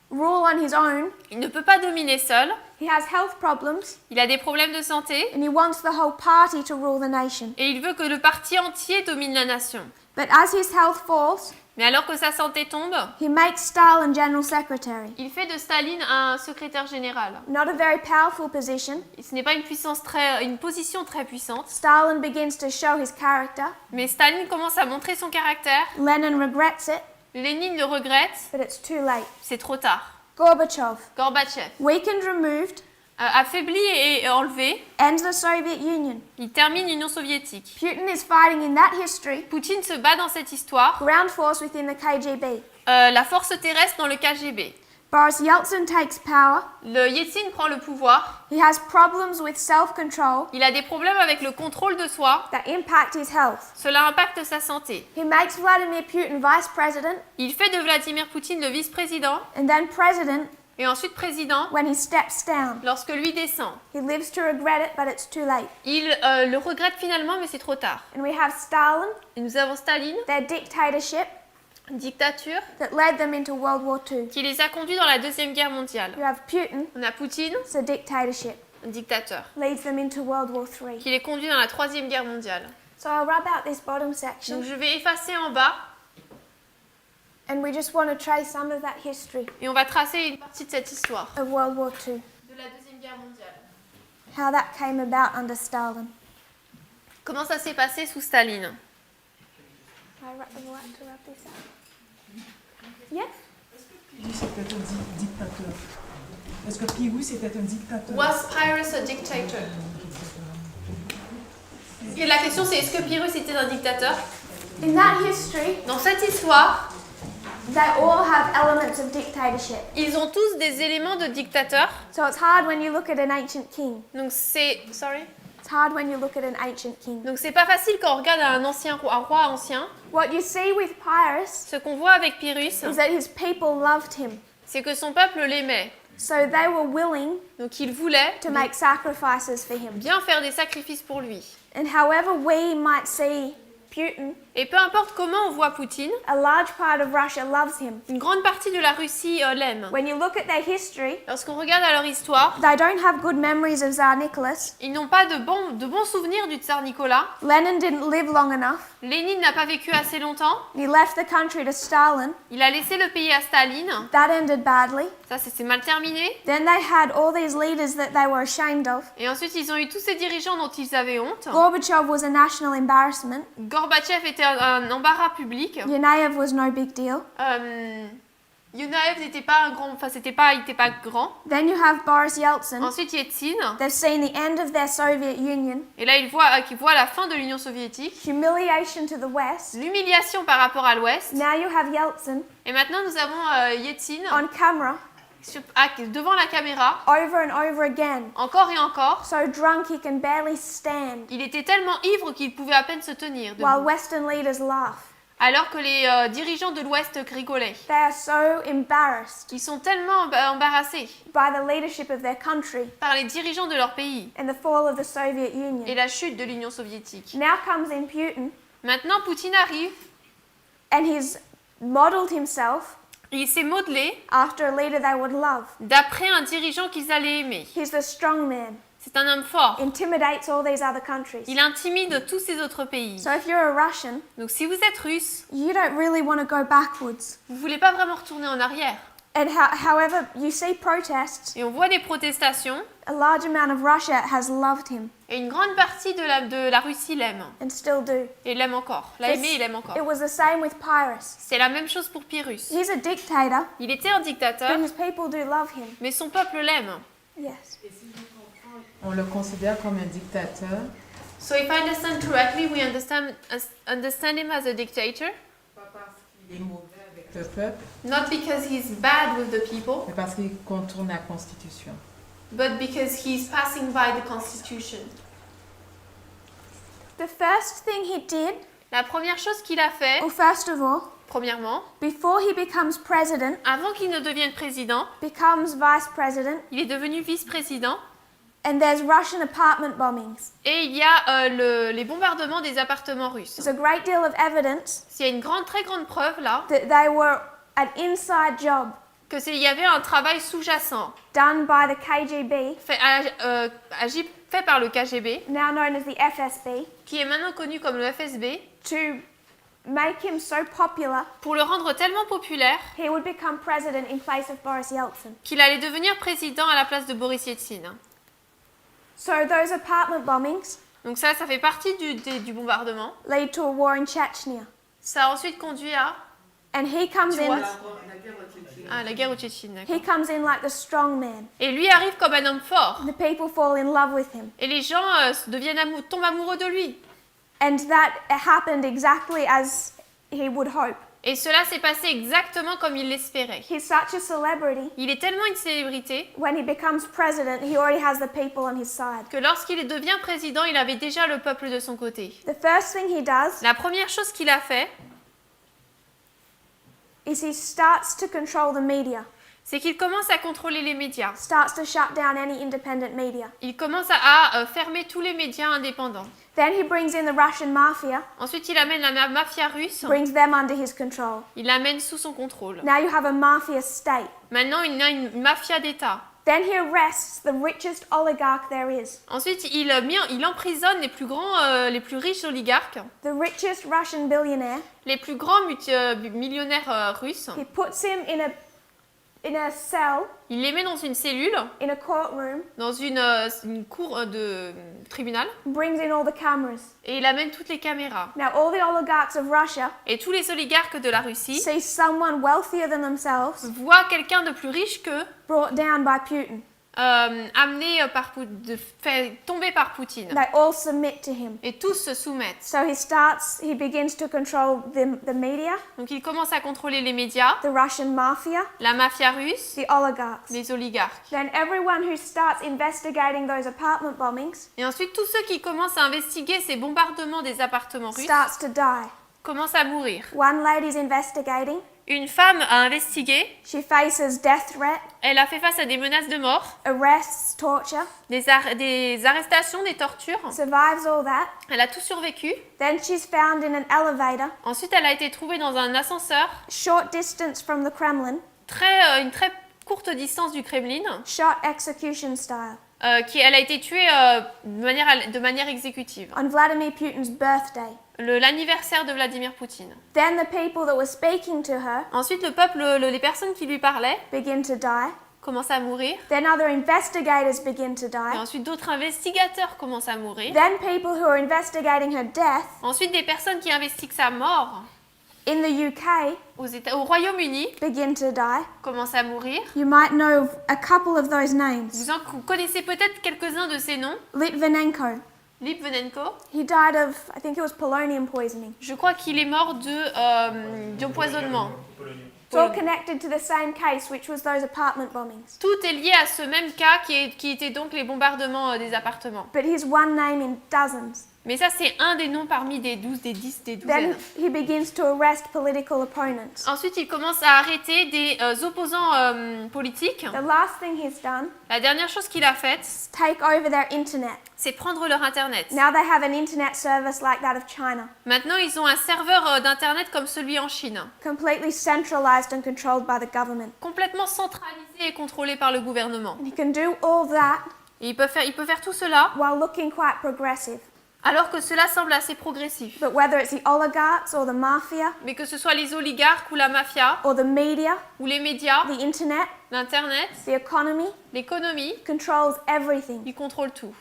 rule on his own. Il ne peut pas dominer seul. He has health problems, Il a des problèmes de santé and he wants the whole party to rule the nation. et il veut que le parti entier domine la nation. But as his health falls, Mais alors que sa santé tombe, he makes Stalin General Secretary. il fait de Staline un secrétaire général. Not a very powerful position. Et ce n'est pas une position très puissante, Stalin begins to show his character. mais Staline commence à montrer son caractère. Lenin regrets it, Lénine le regrette, but it's too late. c'est trop tard. Gorbachev, Gorbatchev, weakened, removed, affaibli et enlevé, ends the Soviet Union. il termine l'Union soviétique. Putin is fighting in that history, Poutine se bat dans cette histoire, ground force within the KGB. la force terrestre dans le KGB. Boris Yeltsin takes power. Le Yeltsin prend le pouvoir, He has problems with self-control il a des problèmes avec le contrôle de soi, that impact his health. cela impacte sa santé. He makes Vladimir Putin vice president Il fait de Vladimir Poutine le vice-président and then president et ensuite président when he steps down. lorsque lui descend. He lives to regret it, but it's too late. Il le regrette finalement, mais c'est trop tard. And we have Stalin, Et nous avons Staline, their dictatorship dictature, that led them into World War II. qui les a conduits dans la Deuxième Guerre mondiale. You have Putin, On a Poutine, it's a dictatorship, un dictateur, leads them into World War III. qui les conduit dans la Troisième Guerre mondiale. So I'll rub out this bottom section, Donc je vais effacer en bas and we just want to trace some of that history et on va tracer une partie de cette histoire of World War II, de la Deuxième Guerre mondiale. how that came about under Stalin. Comment ça s'est passé sous Staline? I like to rub this out. Yes? Pyrrhus était un dictateur. Est-ce que Pyrrhus était un dictateur? Was Pyrrhus a dictator? Et la question c'est est-ce que Pyrrhus était un dictateur? In that history, Dans cette histoire, they all have elements of dictatorship. ils ont tous des éléments de dictateur. So it's hard when you look at an ancient king. Donc c'est It's hard when you look at an ancient king. Donc c'est pas facile quand on regarde un roi ancien. What you see with Pyrrhus Ce qu'on voit avec Pyrrhus, is that his people loved him. c'est que son peuple l'aimait. So they were willing Donc il voulait to make sacrifices for him. bien faire des sacrifices pour lui. And however we might see Putin, Et peu importe comment on voit Poutine, a large part of Russia loves him. une grande partie de la Russie l'aime. When you look at their history, Lorsqu'on regarde à leur histoire, they don't have good memories of Tsar Nicholas. ils n'ont pas de bons souvenirs du tsar Nicolas. Lenin didn't live long enough. Lénine n'a pas vécu assez longtemps. He left the country to Stalin. Il a laissé le pays à Staline. That ended badly. Ça, c'est mal terminé. Then they had all these leaders that they were ashamed of. Et ensuite, ils ont eu tous ces dirigeants dont ils avaient honte. Gorbachev was a national embarrassment. Gorbatchev était un embarras public. Yanayev was no big deal. Yunaev n'était pas un grand, il n'était pas grand. Then you have Boris Yeltsin. Ensuite, Yeltsin. They've seen the end of their Soviet Union. Et là, il voit la fin de l'Union soviétique. Humiliation to the West. L'humiliation par rapport à l'Ouest. Now you have Yeltsin Et maintenant, nous avons Yeltsin on camera devant la caméra, over and over again. encore et encore. So drunk he can barely stand Il était tellement ivre qu'il pouvait à peine se tenir debout. while Western leaders laugh. Alors que les dirigeants de l'Ouest rigolaient. They are so embarrassed Ils sont tellement embarrassés by the leadership of their country par les dirigeants de leur pays and the fall of the Soviet Union. et la chute de l'Union soviétique. Now comes in Putin, Maintenant, Poutine arrive, and he's modeled himself et il s'est modelé after a leader they would love. d'après un dirigeant qu'ils allaient aimer. He's the strong man, C'est un homme fort. intimidates all these other countries. Il intimide tous ces autres pays. So if you're a Russian, Donc si vous êtes russe, you don't really want to go backwards. vous ne voulez pas vraiment retourner en arrière. And however you see protests, Et on voit des protestations, a large amount of Russia has loved him et une grande partie de la Russie l'aime. and still do. Et l'aime encore. L'a aimé et l'aime encore. It was the same with Pyrrhus. C'est la même chose pour Pyrrhus. He's a dictator, Il était un dictateur, but his people do love him. mais son peuple l'aime. Yes. On le considère comme un dictateur, So if I understand correctly, we understand him as a dictator, pas parce qu'il est mauvais avec le peuple, not because he's bad with the people, mais parce qu'il contourne la Constitution. but because he's passing by the constitution. The first thing he did, La première chose qu'il a fait, or first of all, premièrement, before he becomes president, avant qu'il ne devienne président, becomes vice president, il est devenu vice-président. and there's Russian apartment bombings. Et il y a les bombardements des appartements russes. There's a great deal of evidence Il y a une très grande preuve là that they were an inside job qu'il y avait un travail sous-jacent done by the KGB, fait par le KGB, now known as the FSB, qui est maintenant connu comme le FSB, to make him so popular, pour le rendre tellement populaire he would become president in place of Boris Yeltsin. qu'il allait devenir président à la place de Boris Yeltsin. So those apartment bombings Donc ça fait partie du bombardement. lead to a war in Chechnya. Ça a ensuite conduit à And he comes Tu vois, in, la guerre au Tchétchène. d'accord. he comes in like the strong man. Et lui arrive comme un homme fort. The people fall in love with him. Et les gens tombent amoureux de lui. And that happened exactly as he would hope. Et cela s'est passé exactement comme il l'espérait. He's such a celebrity. Il est tellement une célébrité When he becomes president, he already has the people on his side. que lorsqu'il devient président, il avait déjà le peuple de son côté. The first thing he does La première chose qu'il a fait, is he starts to control the media, c'est qu'il commence à contrôler les médias. starts to shut down any independent media. Il commence à fermer tous les médias indépendants. Then he brings in the Russian mafia, Ensuite, il amène la mafia russe. brings them under his control. Il l'amène sous son contrôle. Now you have a mafia state. Maintenant, il a une mafia d'État. Then he arrests the richest oligarch there is, Ensuite, il emprisonne les plus riches oligarques, the richest Russian billionaire. les plus grands millionnaires russes. He puts him in a cell, Il les met dans une cellule, in a courtroom, dans une cour de tribunal, brings in all the cameras. et il amène toutes les caméras. Now all the oligarchs of Russia Et tous les oligarques de la Russie see someone wealthier than themselves voient quelqu'un de plus riche qu'eux brought down by Putin. amené fait tomber par Poutine. They all submit to him. Et tous se soumettent. So he begins to control the media, Donc il commence à contrôler les médias, the Russian mafia, la mafia russe, the oligarchs. les oligarques. Then everyone who starts investigating those apartment bombings Et ensuite, tous ceux qui commencent à investiguer ces bombardements des appartements russes starts to die. commencent à mourir. One lady's investigating. Une femme a investigué, She faces death threat, elle a fait face à des menaces de mort, arrests, torture, des arrestations, des tortures. survives all that. Elle a tout survécu. Then she's found in an elevator, Ensuite, elle a été trouvée dans un ascenseur, short distance from the Kremlin, une très courte distance du Kremlin. shot execution style, Elle a été tuée de manière exécutive. on Vladimir Putin's birthday. L'anniversaire de Vladimir Poutine. Then the people that were speaking to her Ensuite, le peuple, les personnes qui lui parlaient begin to die. commencent à mourir. Then other investigators begin to Et die. ensuite, d'autres investigateurs commencent à mourir. Then people who are investigating her death Ensuite, des personnes qui investiguent sa mort in the UK au Royaume-Uni begin to die. commencent à mourir. You might know of a couple of those names. Vous connaissez peut-être quelques-uns de ces noms. Litvinenko. Litvinenko, He died of, I think it was polonium poisoning. je crois qu'il est mort d'empoisonnement. It's all connected to the same case, which was those apartment bombings. Tout est lié à ce même cas qui était donc les bombardements des appartements. But he's one name in dozens. Mais ça, c'est un des noms parmi des 10, des Then douzaines. he begins to arrest political opponents. Ensuite, il commence à arrêter des opposants politiques. The last thing he's done La dernière chose qu'il a faite, is take over their internet. c'est prendre leur Internet. Now they have an internet service like that of China, Maintenant, ils ont un serveur d'Internet comme celui en Chine, completely centralized and controlled by the government. complètement centralisé et contrôlé par le gouvernement. And he can do all that Et il peut faire tout cela while looking quite progressive. alors que cela semble assez progressif. But whether it's the oligarchs or the mafia Mais que ce soit les oligarques ou la mafia, or the media, ou les médias, the internet, l'Internet, the economy, l'économie, controls everything. ils contrôlent tout.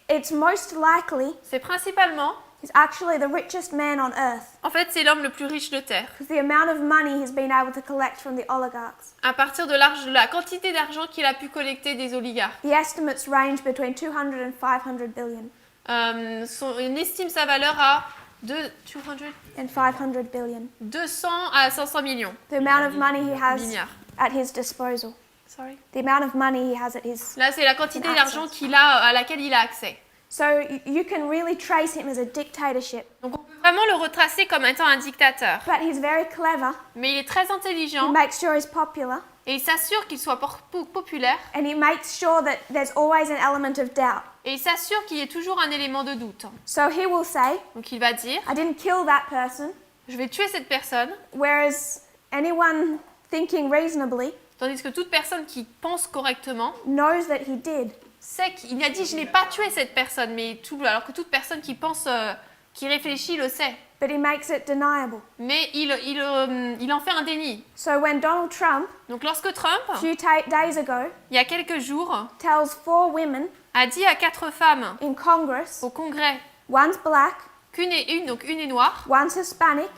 It's most likely C'est principalement, he's actually the richest man on earth en fait, c'est l'homme le plus riche de Terre. because the amount of money he's been able to collect from the oligarchs. À partir de la quantité d'argent qu'il a pu collecter des oligarques. The estimates range between 200 and 500 billion On estime sa valeur à 200 à 500 millions. The amount of money he has Milliards. at his disposal. Sorry. The amount of money he has at his... Là, c'est la quantité An d'argent access. à laquelle il a accès. So you can really trace him as a dictatorship. Donc, on peut vraiment le retracer comme étant un dictateur. But he's very clever. Mais il est très He intelligent makes sure he's popular. et il s'assure qu'il soit populaire And he makes sure that there's always an element of doubt. et il s'assure qu'il y ait toujours un élément de doute. So he will say, Donc, il va dire, I didn't kill that person. je vais tuer cette personne, Whereas anyone thinking reasonably tandis que toute personne qui pense correctement knows that he did. sait qu'il a dit, je n'ai pas tué cette personne, alors que toute personne qui pense Qui réfléchit le sait, but he makes it deniable. mais il en fait un déni. So when Donald Trump, Donc lorsque Trump, a few days ago, il y a quelques jours, tells 4 women a dit à 4 femmes in Congress, au Congrès one's black, qu'une est noire, one's Hispanic,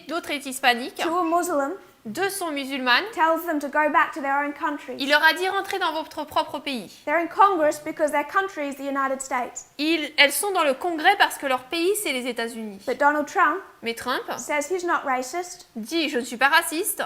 l'autre est hispanique, 2 are Muslim, 2 sont musulmanes, tells them to go back to their own countries. il leur a dit rentrez dans votre propre pays. They're in Congress because their country is the United States. Elles sont dans le Congrès parce que leur pays c'est les États-Unis. But Donald Trump Mais Trump says he's not racist. dit je ne suis pas raciste.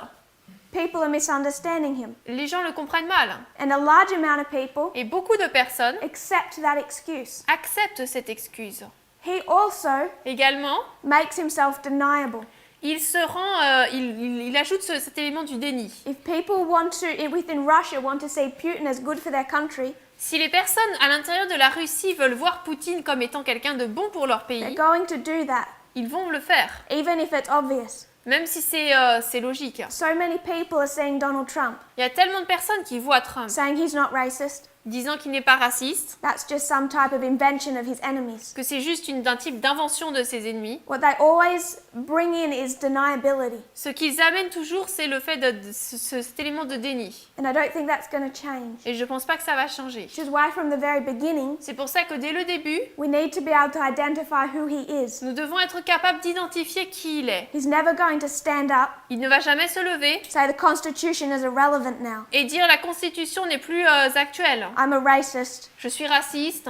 People are misunderstanding him. Les gens le comprennent mal. And a large amount of people Et beaucoup de personnes accept that excuse. acceptent cette excuse. He also Également, makes himself deniable. il se rend, il ajoute cet élément du déni. If people within Russia want to see Putin as good for their country, Si les personnes à l'intérieur de la Russie veulent voir Poutine comme étant quelqu'un de bon pour leur they're pays, going to do that, ils vont le faire, even if it's obvious. même si c'est logique. So many people are seeing Donald Trump, Il y a tellement de personnes qui voient Trump saying he's not racist. disant qu'il n'est pas raciste, That's just some type of invention of his enemies. que c'est juste d'un type d'invention de ses ennemis. What they always bring in is deniability. Ce qu'ils amènent toujours, c'est le fait cet élément de déni. And I don't think that's going to change. Et je pense pas que ça va changer. Which is why from the very beginning, C'est pour ça que dès le début, we need to be able to identify who he is. nous devons être capables d'identifier qui il est. He's never going to stand up, Il ne va jamais se lever say the Constitution is irrelevant now. et dire la Constitution n'est plus actuelle. I'm a racist. Je suis raciste,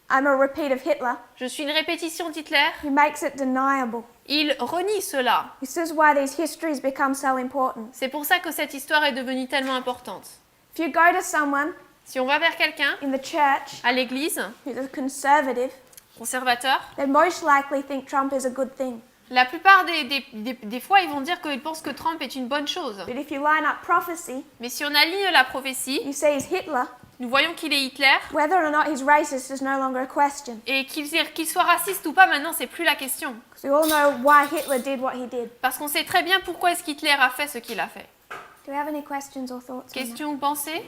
I'm a repeat of Hitler. je suis une répétition d'Hitler. He makes it deniable. Il renie cela. This is why these histories become so important. C'est pour ça que cette histoire est devenue tellement importante. If you go to someone Si on va vers quelqu'un in the church à l'église, who's a conservative, conservateur, they most likely think Trump is a good thing. la plupart des fois, ils vont dire qu'ils pensent que Trump est une bonne chose. But if you line up prophecy, Mais si on aligne la prophétie, you say he's Hitler, nous voyons qu'il est Hitler, whether or not he's racist is no longer a question. et qu'il soit raciste ou pas, maintenant, c'est plus la question. Because we all know why Hitler did what he did. Parce qu'on sait très bien pourquoi est-ce qu'Hitler a fait ce qu'il a fait. Do we have any questions or thoughts on that? Question ou pensée?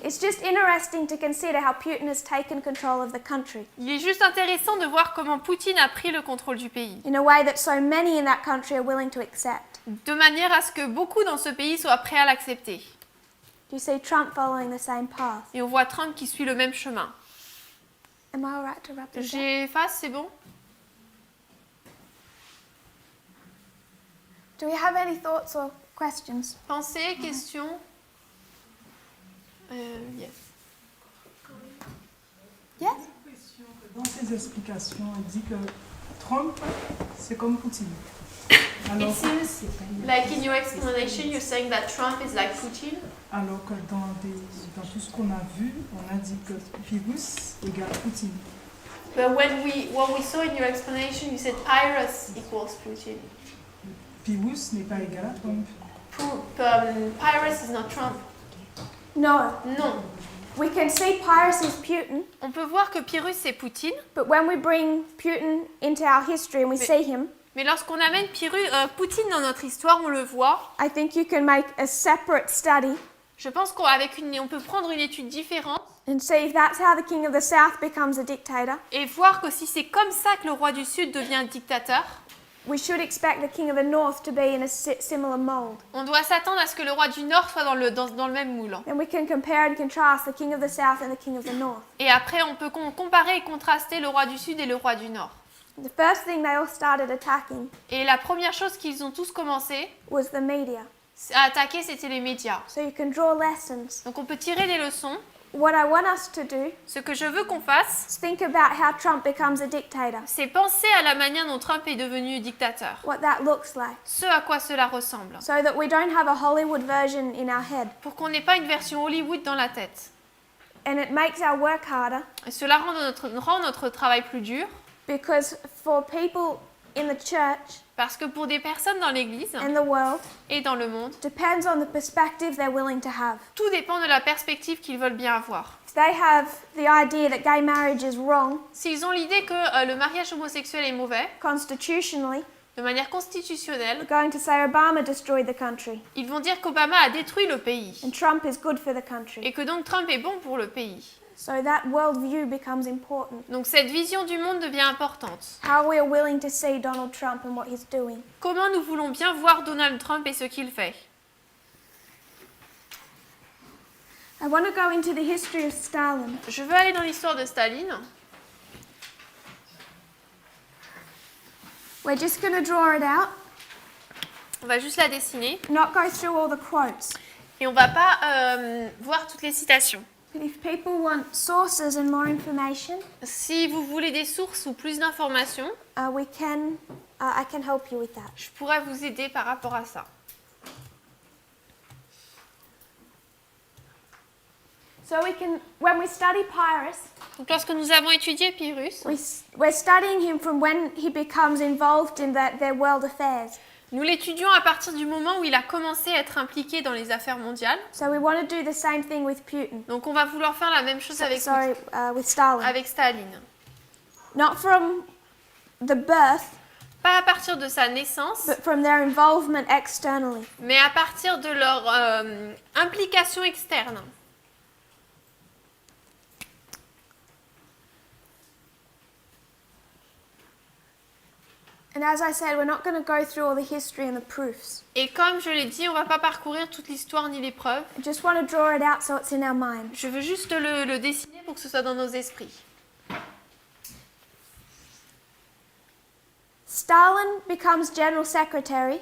It's just interesting to consider how Putin has taken control of the country Il est juste intéressant de voir comment Poutine a pris le contrôle du pays, in a way that so many in that country are willing to accept. de manière à ce que beaucoup dans ce pays soient prêts à l'accepter. Do you see Trump following the same path? Et on voit Trump qui suit le même chemin. Am I alright to wrap this up? J'efface, c'est bon? Do we have any thoughts or questions? Pensée, question? Yes. Yes? Dans ses explications, il dit que Trump, c'est comme Poutine. Alors, It seems like in your explanation you're saying that Trump is like Putin. alors que dans tout ce qu'on a vu, on a dit que Pyrrhus égale Poutine. But what we saw in your explanation, you said Pyrrhus equals Putin. Pyrrhus n'est pas égal à Trump. Pyrrhus is not Trump. No. Non. We can see Pyrrhus is Putin, On peut voir que Pyrrhus c'est Poutine, but when we bring Putin into our history and we see him, mais lorsqu'on amène Poutine dans notre histoire, on le voit. I think you can make a separate study Je pense on peut prendre une étude différente and see if that's how the king of the south becomes a dictator. et voir que si c'est comme ça que le roi du Sud devient dictateur, We should expect the king of the north to be in a similar mold. on doit s'attendre à ce que le roi du Nord soit dans le même moule. Then we can compare and contrast the king of the south and the king of the north. Et après, on peut comparer et contraster le roi du Sud et le roi du Nord. The first thing they all started attacking Et la première chose qu'ils ont tous commencé was the media. à attaquer, c'était les médias. So you can draw lessons. Donc on peut tirer des leçons. What I want us to do Ce que je veux qu'on fasse, is think about how Trump becomes a dictator, c'est penser à la manière dont Trump est devenu dictateur. what that looks like, Ce à quoi cela ressemble. so that we don't have a Hollywood version in our head. Pour qu'on n'ait pas une version Hollywood dans la tête. And it makes our work harder Et cela rend notre travail plus dur. because for people in the church Parce que pour des personnes dans l'Église and the world, et dans le monde, depends on the perspective they're willing to have. tout dépend de la perspective qu'ils veulent bien avoir. If they have the idea that gay marriage is wrong S'ils ont l'idée que le mariage homosexuel est mauvais, constitutionally, de manière constitutionnelle, are going to say Obama destroyed the country ils vont dire qu'Obama a détruit le pays and Trump is good for the country. et que donc Trump est bon pour le pays. So that worldview becomes important. Donc cette vision du monde devient importante. How we are willing to see Donald Trump and what he's doing. Comment nous voulons bien voir Donald Trump et ce qu'il fait? I want to go into the history of Stalin. Je veux aller dans l'histoire de Staline. We're just going to draw it out, On va juste la dessiner not go through all the quotes. et on va pas voir toutes les citations. But if people want sources and more information, Si vous voulez des sources ou plus d'informations, I can help you with that. je pourrais vous aider par rapport à ça. So when we study Pyrrhus, Donc lorsque nous avons étudié Pyrrhus, we're studying him from when he becomes involved in their world affairs. nous l'étudions à partir du moment où il a commencé à être impliqué dans les affaires mondiales. So we want to do the same thing with Putin. Donc on va vouloir faire la même chose avec Stalin. Staline. Not from the birth, Pas à partir de sa naissance, but from their involvement externally. mais à partir de leur implication externe. And as I said, we're not going to go through all the history and the proofs. Et comme je l'ai dit, on ne va pas parcourir toute l'histoire ni les preuves. I just want to draw it out so it's in our mind. Je veux juste le dessiner pour que ce soit dans nos esprits. Stalin becomes general secretary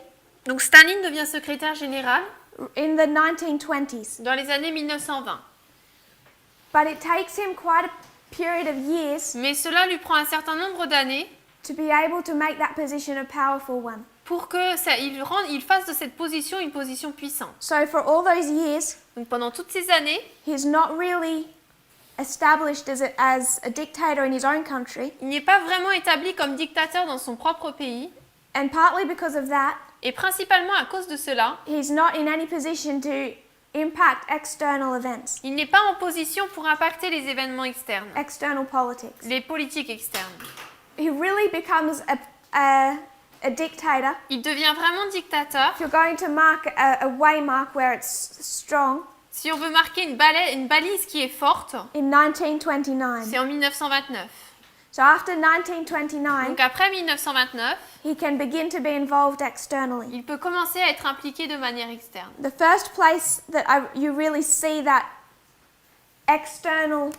Donc Staline devient secrétaire général in the 1920s. dans les années 1920. But it takes him quite a period of years Mais cela lui prend un certain nombre d'années to be able to make that position a powerful one. pour qu'il fasse de cette position une position puissante. So for all those years, Donc pendant toutes ces années, he's not really established as a dictator in his own country. il n'est pas vraiment établi comme dictateur dans son propre pays. And partly because of that, Et principalement à cause de cela, he's not in any position to impact external events, il n'est pas en position pour impacter les événements externes, external politics. les politiques externes. He really becomes a dictator. Il devient vraiment dictateur. If you're going to mark a waymark where it's strong, Si on veut marquer une balise qui est forte, in 1929. c'est en 1929. So after 1929, Donc après 1929, he can begin to be involved externally. il peut commencer à être impliqué de manière externe. The first place that you really see that external,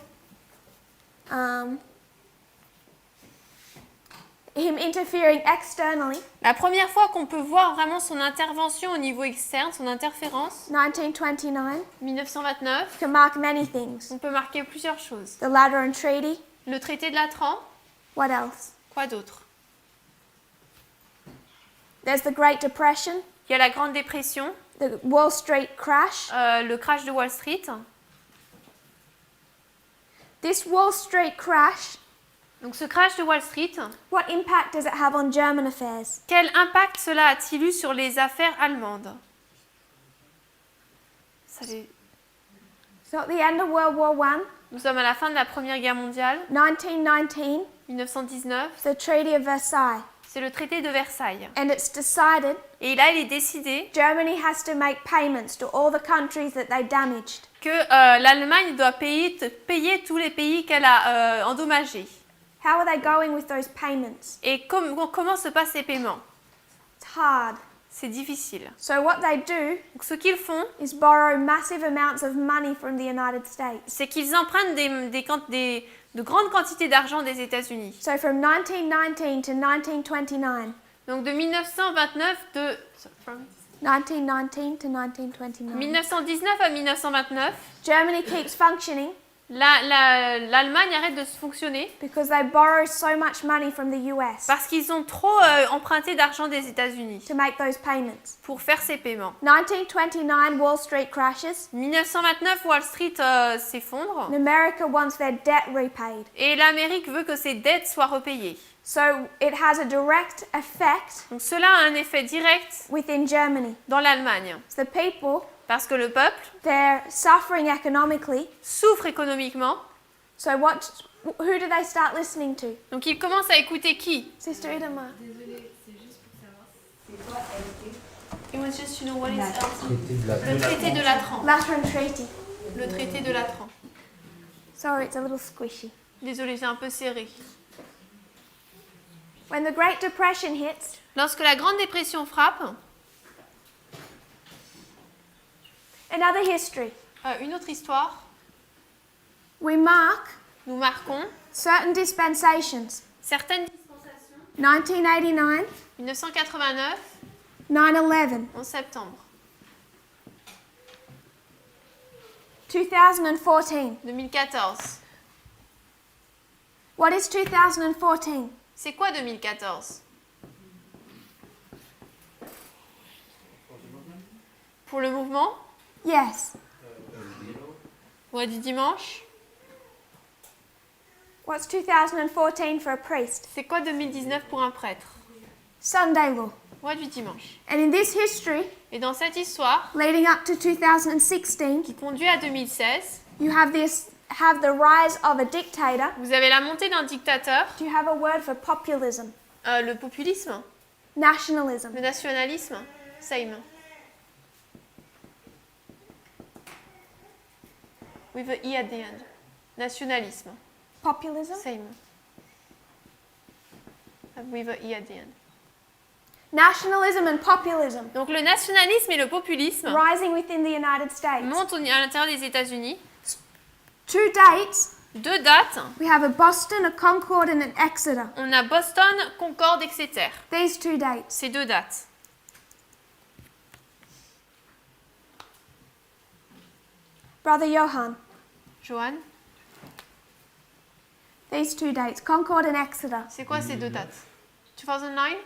him interfering externally, La première fois qu'on peut voir vraiment son intervention au niveau externe, son interférence, 1929, 1929, can mark many things. on peut marquer plusieurs choses. The Lateran Treaty, Le traité de Latran, what else? quoi d'autre? There's the Great Depression, Il y a la Grande Dépression, the Wall Street crash. le crash de Wall Street. This Wall Street crash, Donc ce crash de Wall Street, what impact does it have on German affairs? quel impact cela a-t-il eu sur les affaires allemandes? So at the end of World War I, Nous sommes à la fin de la Première Guerre mondiale, 1919, 1919, the Treaty of Versailles, c'est le traité de Versailles. and it's decided Et là, il est décidé Germany has to make payments to all the countries that they damaged. que l'Allemagne doit payer tous les pays qu'elle a endommagés. How are they going with those payments? Et comment se passent ces paiements? It's hard. C'est difficile. So what they do Donc ce qu'ils font, is borrow massive amounts of money from the United States. c'est qu'ils empruntent de grandes quantités d'argent des États-Unis. So from 1919 to 1929, Donc de 1929 1919 to 1929, 1919 à 1929, Germany keeps functioning l'Allemagne arrête de se fonctionner because they borrow so much money from the US parce qu'ils ont trop emprunté d'argent des États-Unis to make those payments. pour faire ces paiements. 1929, Wall Street crashes, 1929, Wall Street s'effondre and America wants their debt repaid. et l'Amérique veut que ses dettes soient repayées. So it has a direct effect Donc cela a un effet direct within Germany. dans l'Allemagne The people, parce que le peuple they're suffering economically. souffre économiquement. So who do they start listening to? Donc il commence à écouter qui? Sister Idema. Désolée, c'est juste pour It was just to know what is LT. Traité de la Le traité de Latran. Lateran Treaty. Le traité de Latran. Sorry, it's a little squishy. Désolée, c'est un peu serré. When the Great Depression hits, Lorsque la Grande Dépression frappe, another history. une autre histoire, We mark nous marquons certain dispensations. certaines dispensations. 1989, 1989, 9/11, 11 septembre. 2014. 2014. What is 2014? C'est quoi 2014? Pour le mouvement? Yes. Ouais, du dimanche? What's 2014 for a priest? C'est quoi 2019 pour un prêtre? Sunday law. Ouais, du dimanche. And in this history, Et dans cette histoire, leading up to 2016, qui conduit à 2016, you have the rise of a dictator. vous avez la montée d'un dictateur, Do you have a word for populism? le populisme, Nationalism. le nationalisme, same. With a E at the end. Nationalisme, Populism? same. With a E at the end. Nationalism and populism Donc le nationalisme et le populisme rising within the United States. montent à l'intérieur des États-Unis. 2 dates. 2 dates. We have a Boston, a Concord, and an Exeter. On a Boston, Concorde, Exeter. These 2 dates. Ces 2 dates. Brother Johan, Johan, these 2 dates, Concord and Exeter. c'est quoi ces 2 dates? 2009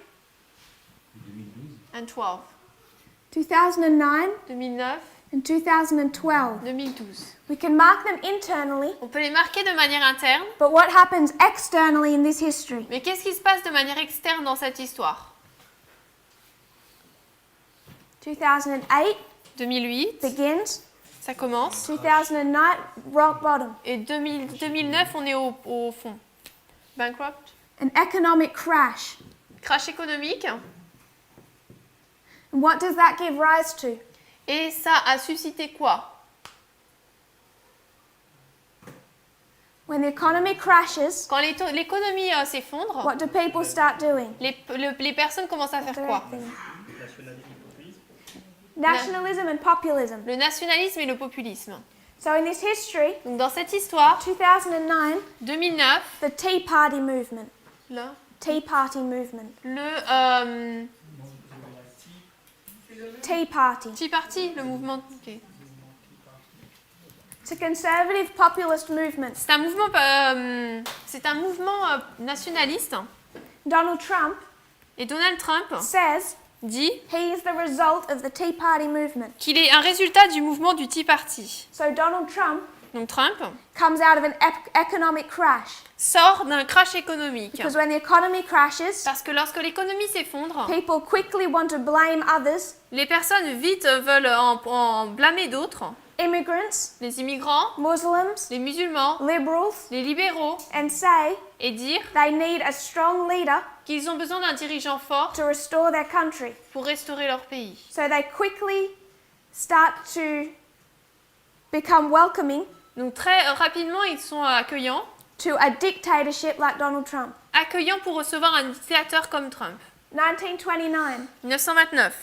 and 12. 2009 2009, and 2012. 2012. We can mark them internally, On peut les marquer de manière interne, but what happens externally in this history? mais qu'est-ce qui se passe de manière externe dans cette histoire? 2008 2008, begins, ça commence, 2009 rock bottom, et 2009, on est au fond. Bankrupt, an economic crash. crash économique, And what does that give rise to? et ça a suscité quoi? When the economy crashes, Quand l'économie s'effondre, what do people start doing? les personnes commencent à faire quoi? Nationalism and populism. Le nationalisme et le populisme. So in this history, Donc dans cette histoire, 2009, 2009, the Tea Party movement. le Tea Party movement. Tea Party. Tea Party, le mouvement. Ok. It's a conservative populist movement. C'est un mouvement nationaliste. Donald Trump Et Donald Trump says dit he is the result of the Tea Party movement. qu'il est un résultat du mouvement du Tea Party. So Donald Trump Donc Trump comes out of an economic crash. sort d'un crash économique. Because when the economy crashes, Parce que lorsque l'économie s'effondre, people quickly want to blame others, les personnes vite veulent en blâmer d'autres. immigrants, Les immigrants, Muslims, les musulmans, liberals, les libéraux, and say et dire they need a strong leader qu'ils ont besoin d'un dirigeant fort to restore their country. pour restaurer leur pays. So they quickly start to become welcoming Donc très rapidement, ils sont accueillants to a dictatorship like Donald Trump. accueillant pour recevoir un dictateur comme Trump. 1929, 1929.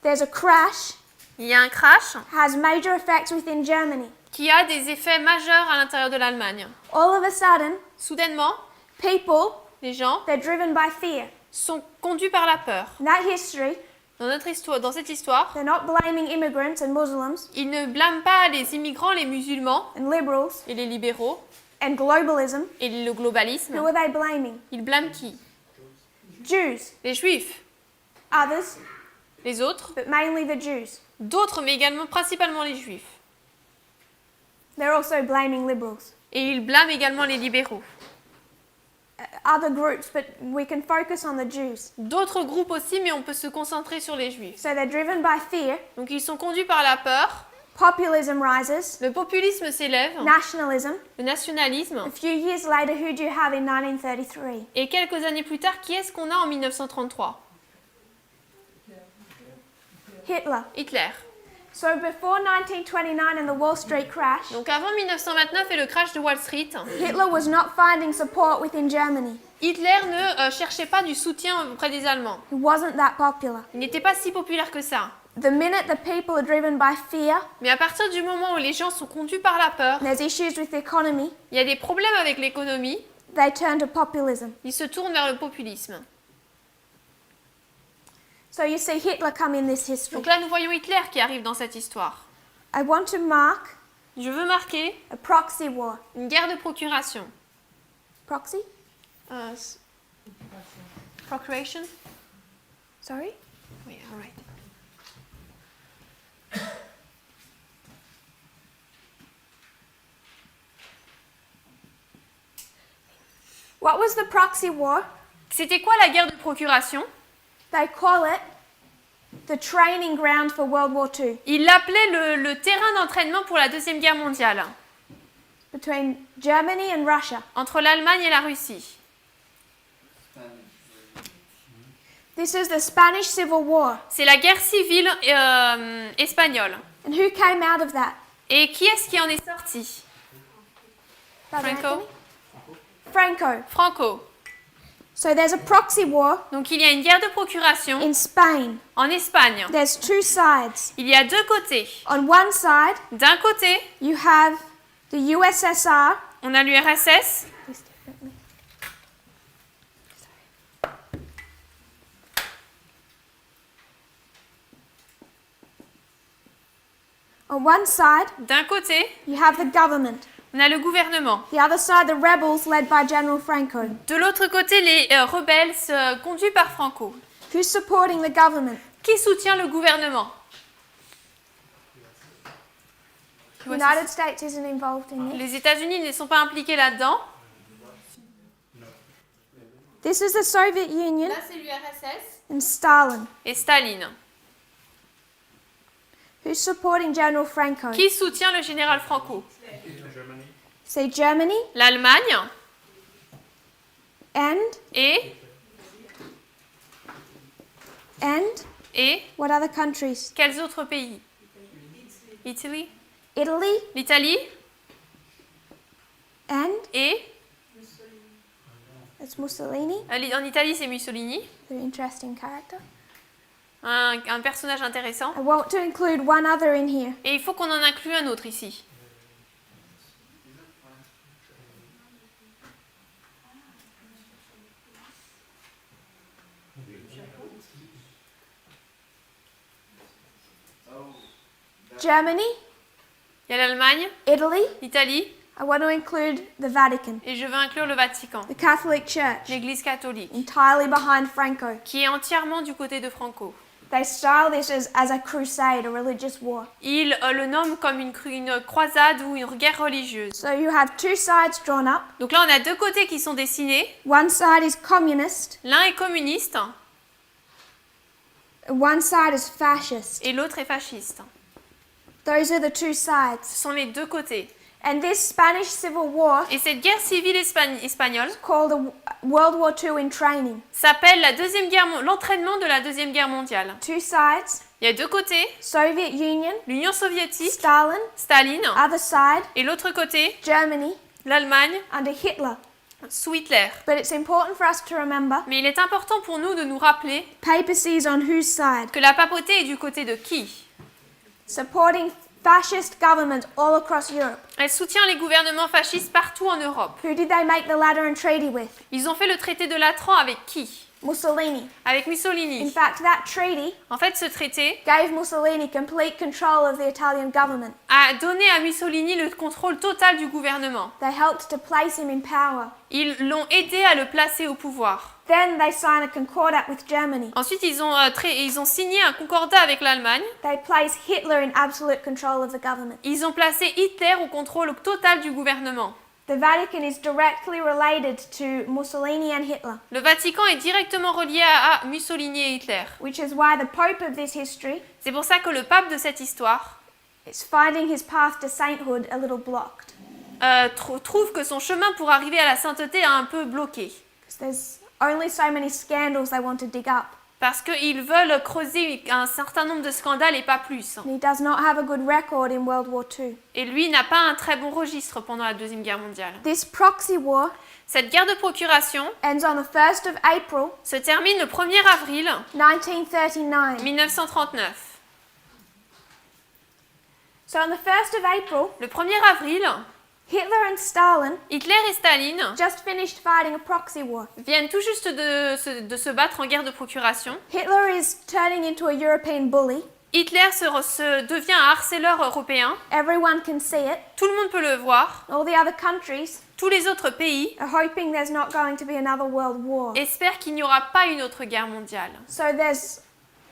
there's a crash, Il y a un crash has major effects within Germany. qui a des effets majeurs à l'intérieur de l'Allemagne. All of a sudden, Soudainement, people, les gens they're driven by fear. sont conduits par la peur. In that history, Dans cette histoire, they're not blaming immigrants and Muslims ils ne blâment pas les immigrants, les musulmans and liberals et les libéraux and globalism. et le globalisme. Who are they blaming? Ils blâment qui? Jews, Les juifs, others, les autres, but mainly the Jews. d'autres, mais également principalement les juifs. They're also blaming liberals. Et ils blâment également les libéraux. Other groups, but we can focus on the Jews. D'autres groupes aussi, mais on peut se concentrer sur les juifs. So they're driven by fear, Donc ils sont conduits par la peur, populism rises, le populisme s'élève, nationalism. le nationalisme. A few years later, who do you have in 1933? Et quelques années plus tard, qui est-ce qu'on a en 1933? Hitler. Hitler. So before 1929 and the Wall Street crash, Donc avant 1929 et le crash de Wall Street, Hitler was not finding support within Germany. Hitler ne cherchait pas du soutien auprès des Allemands. He wasn't that popular. Il n'était pas si populaire que ça. The minute the people are driven by fear, Mais à partir du moment où les gens sont conduits par la peur, there's issues with the economy, il y a des problèmes avec l'économie, they turn to populism. ils se tournent vers le populisme. So you see Hitler come in this history. Donc là, nous voyons Hitler qui arrive dans cette histoire. I want to mark Je veux marquer a proxy war. une guerre de procuration. Proxy? Procuration? Sorry? Oui, all right. What was the proxy war? C'était quoi la guerre de procuration? They call it the training ground for World War II Il l'appelait le terrain d'entraînement pour la Deuxième Guerre mondiale, between Germany and Russia. entre l'Allemagne et la Russie. This is the Spanish Civil War. C'est la guerre civile espagnole. And who came out of that? Et qui est-ce qui en est sorti? Brother Franco. Anthony? Franco. Franco. So there's a proxy war Donc il y a une guerre de procuration in Spain. en Espagne. There's two sides. Il y a deux côtés. On one side, D'un côté, you have the USSR. on a l'URSS. On one side, D'un côté, you have the government. on a le gouvernement. The other side, the rebels led by General Franco. De l'autre côté, les rebelles conduits par Franco. Who's supporting the government? Qui soutient le gouvernement? The United States isn't involved in this. Les États-Unis ne sont pas impliqués là-dedans. This is the Soviet Union Là, c'est l'URSS and Stalin. et Staline. Who's supporting General Franco? Qui soutient le général Franco? Say Germany L'Allemagne and et what other countries? quels autres pays? Italie, Italy l'Italie and et it's Mussolini. en Italie, c'est Mussolini, Very interesting character. un personnage intéressant. I want to include one other in here. Et il faut qu'on en inclue un autre ici. Germany, Il y a l'Allemagne, Italy. l'Italie I want to include the Vatican, et je veux inclure le Vatican, the Catholic Church, l'Église catholique, entirely behind Franco. qui est entièrement du côté de Franco. They style this as a crusade, a religious war. Il le nomme comme une croisade ou une guerre religieuse. So you have two sides drawn up. Donc là, on a deux côtés qui sont dessinés. One side is communist, L'un est communiste and one side is fascist. et l'autre est fasciste. Those are the two sides. Ce sont les deux côtés. And this Spanish Civil War, Et cette guerre civile espagnole called the World War II in training. s'appelle l'entraînement de la Deuxième Guerre mondiale. Two sides, Il y a deux côtés, Soviet Union, l'Union soviétique, Stalin, Staline, other side, et l'autre côté, Germany, l'Allemagne, under Hitler. sous Hitler. But it's important for us to remember, Mais il est important pour nous de nous rappeler papacy's on whose side? que la papauté est du côté de qui? Supporting fascist governments all across Europe. Elle soutient les gouvernements fascistes partout en Europe. Who did they make the Lateran Treaty with? Ils ont fait le traité de Latran avec qui? Mussolini. Avec In Mussolini. fact, that treaty En fait, ce traité gave Mussolini complete control of the Italian government. a donné à Mussolini le contrôle total du gouvernement. They helped to place him in power. Ils l'ont aidé à le placer au pouvoir. Then they signed a concordat with Germany. Ensuite, ils ont signé un concordat avec l'Allemagne. They placed Hitler in absolute control of the government. Ils ont placé Hitler au contrôle total du gouvernement. The Vatican is directly related to Mussolini and Hitler, Le Vatican est directement relié à Mussolini et Hitler. which is why the Pope of this history C'est pour ça que le pape de cette histoire is finding his path to sainthood a little blocked. trouve que son chemin pour arriver à la sainteté est un peu bloqué. Because there's only so many scandals they want to dig up. Parce qu'ils veulent creuser un certain nombre de scandales et pas plus. And he does not have a good record in World War II. Et lui n'a pas un très bon registre pendant la Deuxième Guerre mondiale. This proxy war Cette guerre de procuration ends on the 1st of April, se termine le 1er avril 1939. 1939. So on the 1st of April, Le 1er avril, Hitler and Stalin Hitler et Staline just finished fighting a proxy war. viennent tout juste de se battre en guerre de procuration. Hitler is turning into a European bully. Hitler devient un harceleur européen. Everyone can see it. Tout le monde peut le voir. All the other countries Tous les autres pays are hoping there's not going to be another world war. espèrent qu'il n'y aura pas une autre guerre mondiale. So there's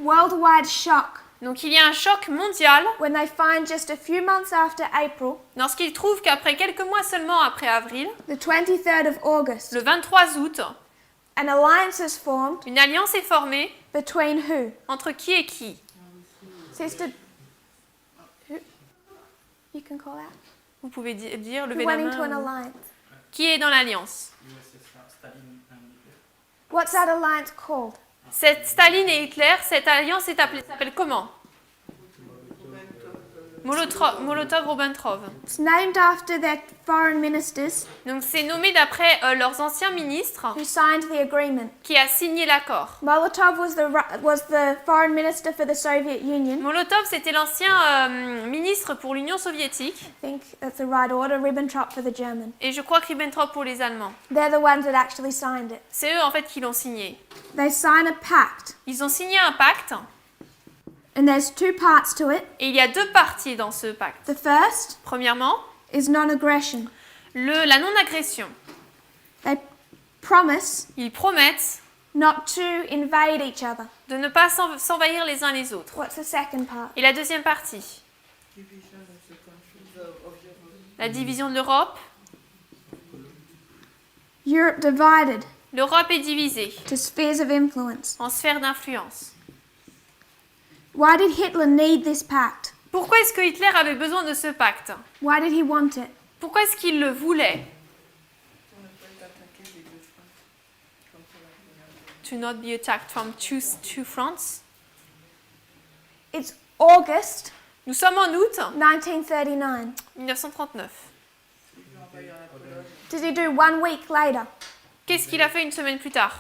worldwide shock Donc il y a un choc mondial when they find just a few months after April, lorsqu'ils trouvent qu'après quelques mois seulement après avril, the 23rd of August, le 23 août, an alliance is formed une alliance est formée between who? entre qui et qui? Sister, who? You can call out. Vous pouvez dire, Who levez la went into an main. alliance? Qui est dans l'alliance? What's that alliance called? Cette Staline et Hitler, cette alliance s'appelle comment? Molotov-Ribbentrop. It's named after their foreign ministers Donc c'est nommé d'après leurs anciens ministres who signed the agreement. qui a signé l'accord. Molotov was the foreign minister for the Soviet Union. Molotov, c'était l'ancien ministre pour l'Union soviétique, I think that's the right order. Ribbentrop for the German. et je crois que Ribbentrop pour les Allemands. They're the ones that actually signed it. C'est eux en fait qui l'ont signé. They sign a pact, Ils ont signé un pacte, and there's two parts to it. et il y a deux parties dans ce pacte. The first Premièrement, is non-aggression. la non-agression. They promise Ils promettent not to invade each other. de ne pas s'envahir les uns les autres. What's the second part? Et la deuxième partie, la division de l'Europe. Europe divided L'Europe est divisée to spheres of influence. en sphères d'influence. Why did Hitler need this pact? Pourquoi est-ce que Hitler avait besoin de ce pacte? Why did he want it? Pourquoi est-ce qu'il le voulait? To not be attacked from two fronts. It's August Nous sommes en août 1939. 1939. Did he do 1 week later? Qu'est-ce qu'il a fait une semaine plus tard?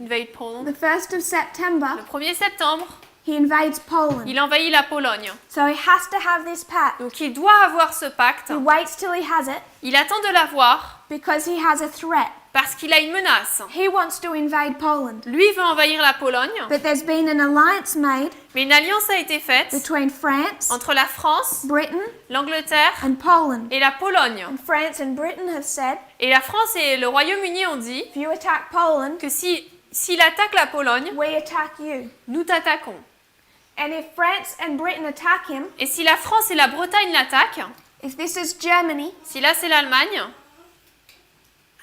Invade Poland. The 1st of September, Le 1er septembre, he invades Poland. il envahit la Pologne. So he has to have this pact. Donc il doit avoir ce pacte. He waits till he has it Il attend de l'avoir because he has a threat. parce qu'il a une menace. He wants to invade Poland. Lui veut envahir la Pologne, But there's been an alliance made mais une alliance a été faite between France, entre la France, Britain, l'Angleterre and Poland. et la Pologne. And France and Britain have said, Et la France et le Royaume-Uni ont dit if you attack Poland, que s'il attaque la Pologne, we attack you. nous t'attaquons. And if France and Britain attack him, Et si la France et la Bretagne l'attaquent, if this is Germany, si là c'est l'Allemagne,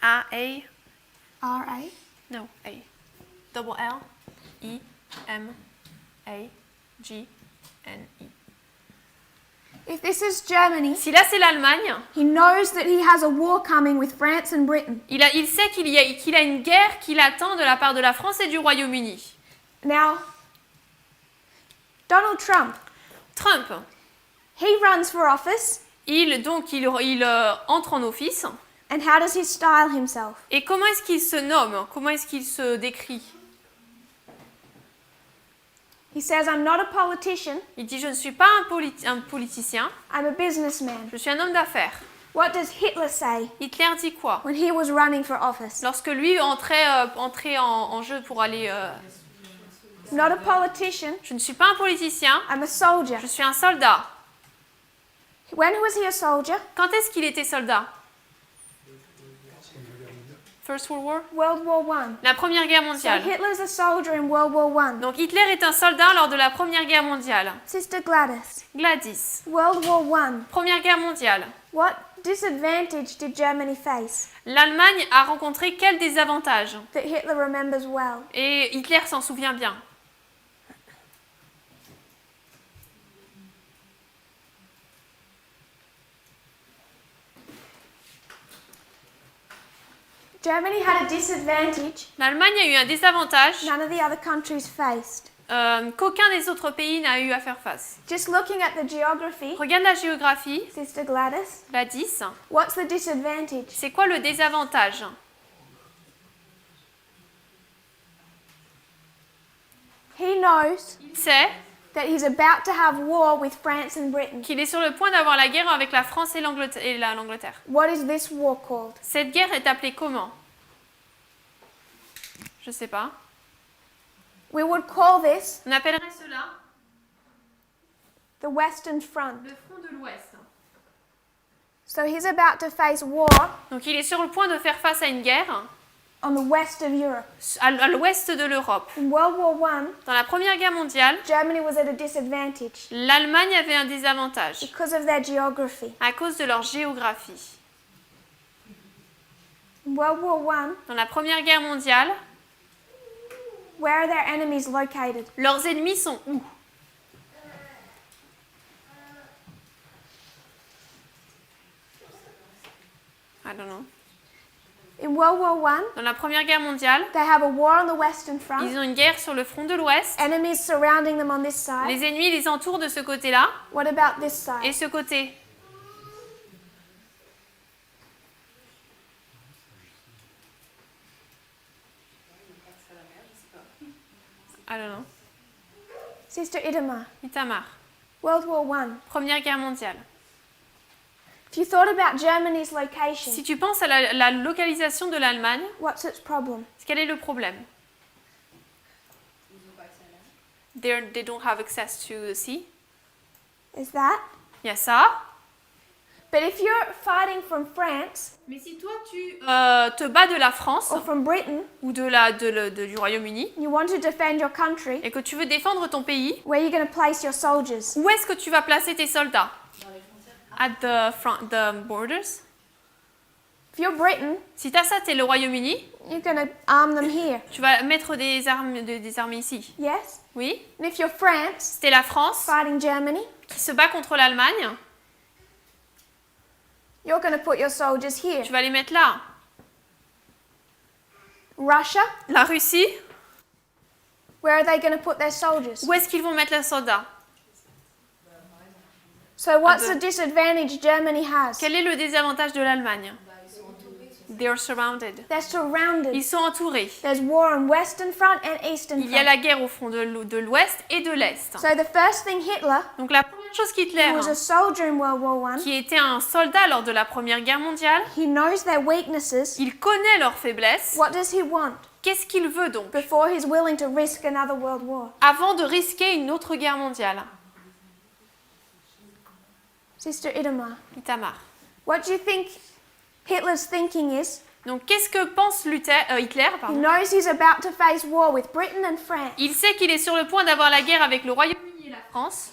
R.A., no, A, double L, E, M, A, G, N, E. if this is Germany, Si là c'est l'Allemagne, he knows that he has a war coming with France and Britain. il sait qu'il a une guerre qui l'attend de la part de la France et du Royaume-Uni. Now, Donald Trump, Trump, he runs for office, il entre en office. and how does he style himself? Et comment est-ce qu'il se nomme? Comment est-ce qu'il se décrit? He says, I'm not a politician, Il dit, je ne suis pas un politicien, I'm a businessman. je suis un homme d'affaires. What does Hitler say Hitler dit quoi? when he was running for office? Lorsque lui entrait en jeu pour aller... Not a politician, je ne suis pas un politicien, I'm a soldier. je suis un soldat. When was he a soldier? Quand est-ce qu'il était soldat? First World War? World War I. La Première Guerre So mondiale. Hitler's a soldier in World War I. Donc Hitler est un soldat lors de la Première Guerre mondiale. Sister Gladys, Gladys. World War I. Première Guerre mondiale. What disadvantage did Germany face L'Allemagne a rencontré quel désavantage? that Hitler remembers well? Et Hitler s'en souvient bien. Germany had a disadvantage L'Allemagne a eu un désavantage none of the other countries faced. qu'aucun des autres pays n'a eu à faire face. Just looking at the geography, Regarde la géographie, Sister Gladys, la 10. what's the disadvantage? C'est quoi le désavantage? He knows Il sait that he's about to have war with France and Britain. qu'il est sur le point d'avoir la guerre avec la France et l'Angleterre. What is this war called? Cette guerre est appelée comment? Je sais pas. We would call this On appellerait cela the Western Front. le front de l'Ouest. So he's about to face war Donc il est sur le point de faire face à une guerre on the west of Europe. à l'ouest de l'Europe. In World War I, Dans la Première Guerre mondiale, Germany was at a disadvantage l'Allemagne avait un désavantage because of their geography. à cause de leur géographie. In World War I, Dans la Première Guerre mondiale, where are their enemies located? leurs ennemis sont où? I don't know. In World War I, Dans la Première Guerre mondiale, they have a war on the Western ils Front. ont une guerre sur le front de l'Ouest. Enemies surrounding them on this side. Les ennemis les entourent de ce côté-là What about this et side? ce côté. I don't know. Sister Itamar, Itamar. World War I. Première Guerre mondiale. If you thought about Germany's location, Si tu penses à la localisation de l'Allemagne, what's its problem? quel est le problème? They don't have access to the sea. Is that? Il y a ça. But if you're fighting from France Mais si toi tu te bats de la France or from Britain, ou du Royaume-Uni you want to defend your country, et que tu veux défendre ton pays, where are you going to place your soldiers? où est-ce que tu vas placer tes soldats? At the borders. If you're Britain, Si t'as ça, t'es le Royaume-Uni, you're going to arm them here. tu vas mettre des armées ici. Yes? Oui. And if you're France, Si t'es la France fighting Germany, qui se bat contre l'Allemagne, you're going to put your soldiers here. tu vas les mettre là. Russia, La Russie, where are they going to put their soldiers? où est-ce qu'ils vont mettre les soldats? So what's the- the disadvantage Germany has? Quel est le désavantage de l'Allemagne? They are surrounded. They're surrounded. Ils sont entourés. There's war on Western Front and Eastern Il y a Front. la guerre au front de l'Ouest et de l'Est. So the first thing Hitler, Donc la première chose qu'Hitler, who was a soldier in World War I, qui était un soldat lors de la Première Guerre mondiale, he knows their weaknesses. il connaît leurs faiblesses. What does he want Qu'est-ce qu'il veut donc before he's willing to risk another world war? avant de risquer une autre guerre mondiale? Sister Itamar, Itamar. what do you think Hitler's thinking is? Donc qu'est-ce que pense Hitler He pardon knows he's about to face war with Britain and France. Il sait qu'il est sur le point d'avoir la guerre avec le Royaume-Uni et la France.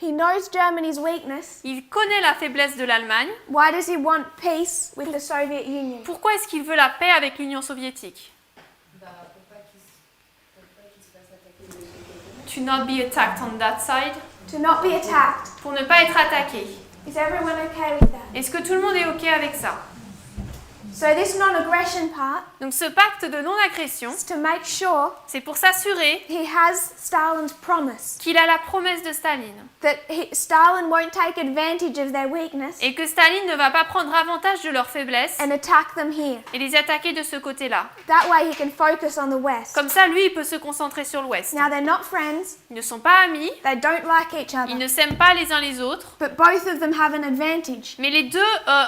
He knows Germany's weakness. Il connaît la faiblesse de l'Allemagne. Why does he want peace with the Soviet Union? Pourquoi est-ce qu'il veut la paix avec l'Union soviétique? To not be attacked on that side. To not be attacked. Pour ne pas être attaqué. Is everyone okay with that? Est-ce que tout le monde est OK avec ça? So this non-aggression part Donc ce pacte de non-agression, is to make sure c'est pour s'assurer he has Stalin's promise qu'il a la promesse de Staline that Stalin won't take advantage of their weakness et que Staline ne va pas prendre avantage de leur faiblesse and attack them here. et les attaquer de ce côté-là. That way he can focus on the West. Comme ça, lui, il peut se concentrer sur l'Ouest. Now they're not friends, Ils ne sont pas amis, they don't like each ils other, ne s'aiment pas les uns les autres, but both of them have an advantage mais les deux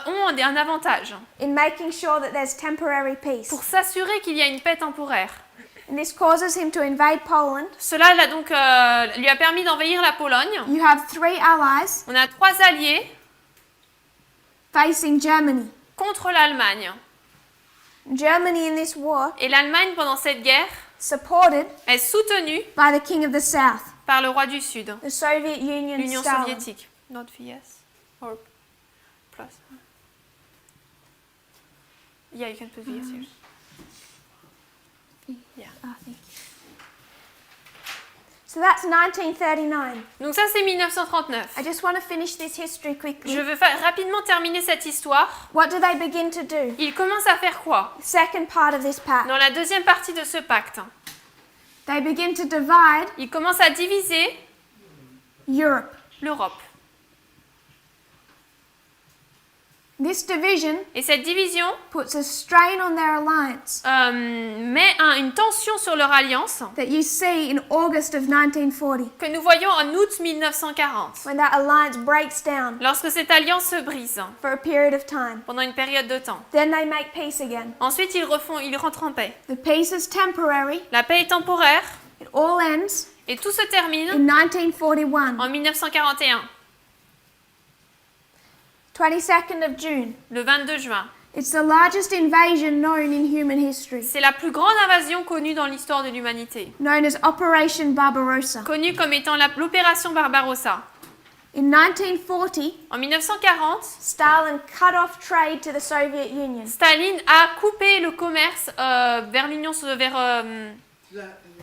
ont un avantage in making sure that there's temporary peace. pour s'assurer qu'il y a une paix temporaire. And this causes him to invade Poland. Cela donc, lui a permis d'envahir la Pologne. You have 3 allies On a 3 alliés facing Germany. contre l'Allemagne. Germany in this war Et l'Allemagne, pendant cette guerre, supported est soutenue by the King of the South, par le roi du Sud, the Soviet Union, l'Union Stalin. soviétique. Not VS or plus. Yeah, you can put VS here. Yeah. So that's 1939. Donc ça, c'est 1939. I just want to finish this history quickly. Je veux rapidement terminer cette histoire. What do they begin to do? Ils commencent à faire quoi? The second part of this pact. Dans la deuxième partie de ce pacte, They begin to divide ils commencent à diviser Europe. l'Europe. This division Et cette division puts a strain on their alliance met une tension sur leur alliance that you see in August of 1940 que nous voyons en août 1940, when that alliance breaks down lorsque cette alliance se brise for a period of time. pendant une période de temps. Then they make peace again. Ensuite, ils rentrent en paix. The peace is temporary. La paix est temporaire It all ends et tout se termine in 1941, en 1941, 22nd of June. le 22 juin. It's the largest invasion known in human history, C'est la plus grande invasion connue dans l'histoire de l'humanité, known as Operation Barbarossa. connue comme étant l'opération Barbarossa. In 1940, En 1940, Stalin cut off trade to the Soviet Union. Staline a coupé le commerce vers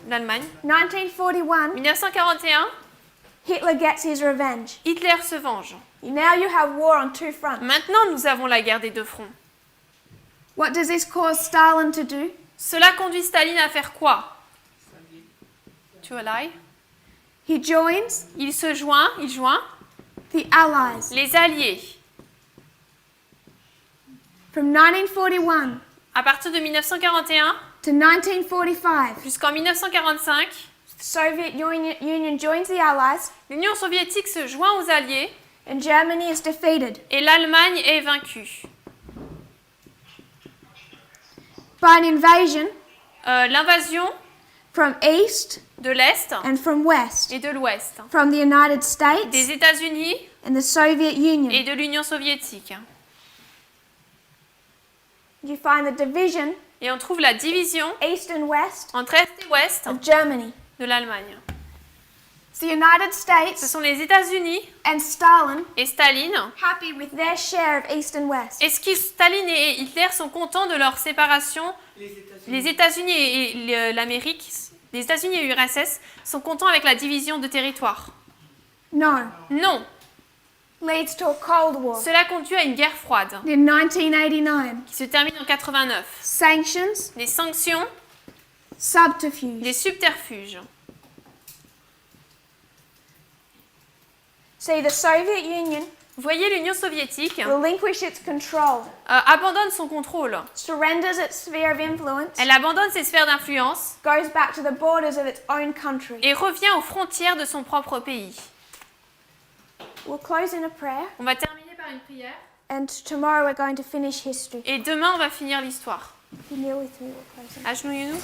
l'Allemagne. 1941, 1941, Hitler gets his revenge. Hitler se venge. Now you have war on two fronts. Maintenant, nous avons la guerre des deux fronts. What does this cause Stalin to do? Cela conduit Staline à faire quoi? To ally. He joins Il joint the Allies. les Alliés. From 1941 À partir de 1941 to 1945, jusqu'en 1945, the Soviet Union joins the Allies l'Union soviétique se joint aux Alliés and Germany is defeated. et l'Allemagne est vaincue. By an invasion L'invasion from east de l'Est and from west, et de l'Ouest, from the United States des États-Unis and the Soviet Union. et de l'Union soviétique. You find the division, Et on trouve la division east and west, entre Est et Ouest of Germany. de l'Allemagne. It's the United Ce States sont les États-Unis and Stalin et Staline. happy with their share of east and west. Est-ce que Staline et Hitler sont contents de leur séparation? Les États-Unis et l'Amérique, les États-Unis et l'URSS sont contents avec la division de territoire? No. Non. Leads to a Cold War. Cela conduit à une guerre froide In 1989, qui se termine en 89. sanctions, Les sanctions, subterfuge. les subterfuges. See, the Soviet Union Vous voyez, l'Union soviétique relinquish its control, abandonne son contrôle. surrenders its sphere of influence, Elle abandonne ses sphères d'influence goes back to the borders of its own country. et revient aux frontières de son propre pays. We'll close in a prayer, On va terminer par une prière and tomorrow we're going to finish history. et demain on va finir l'histoire. If you kneel with me, we'll close in. Agenouillons-nous.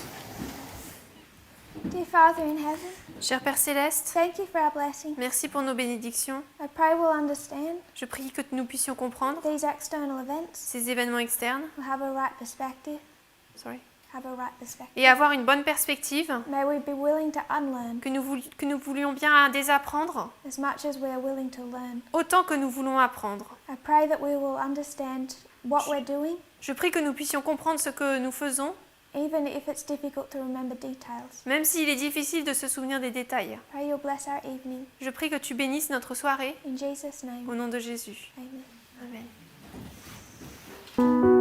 Dear Father in heaven, Cher Père Céleste, thank you for our blessing. merci pour nos bénédictions. I pray we'll understand Je prie que nous puissions comprendre these external events, ces événements externes we'll have a right perspective, sorry, have a right perspective. et avoir une bonne perspective, May we be willing to unlearn que nous voulions bien désapprendre as much as we are willing to learn. autant que nous voulons apprendre. I pray that we will understand what we're doing, Je prie que nous puissions comprendre ce que nous faisons, even if it's difficult to remember details. même s'il est difficile de se souvenir des détails. Pray you'll bless our evening. Je prie que tu bénisses notre soirée In Jesus' name, au nom de Jésus. amen. Amen.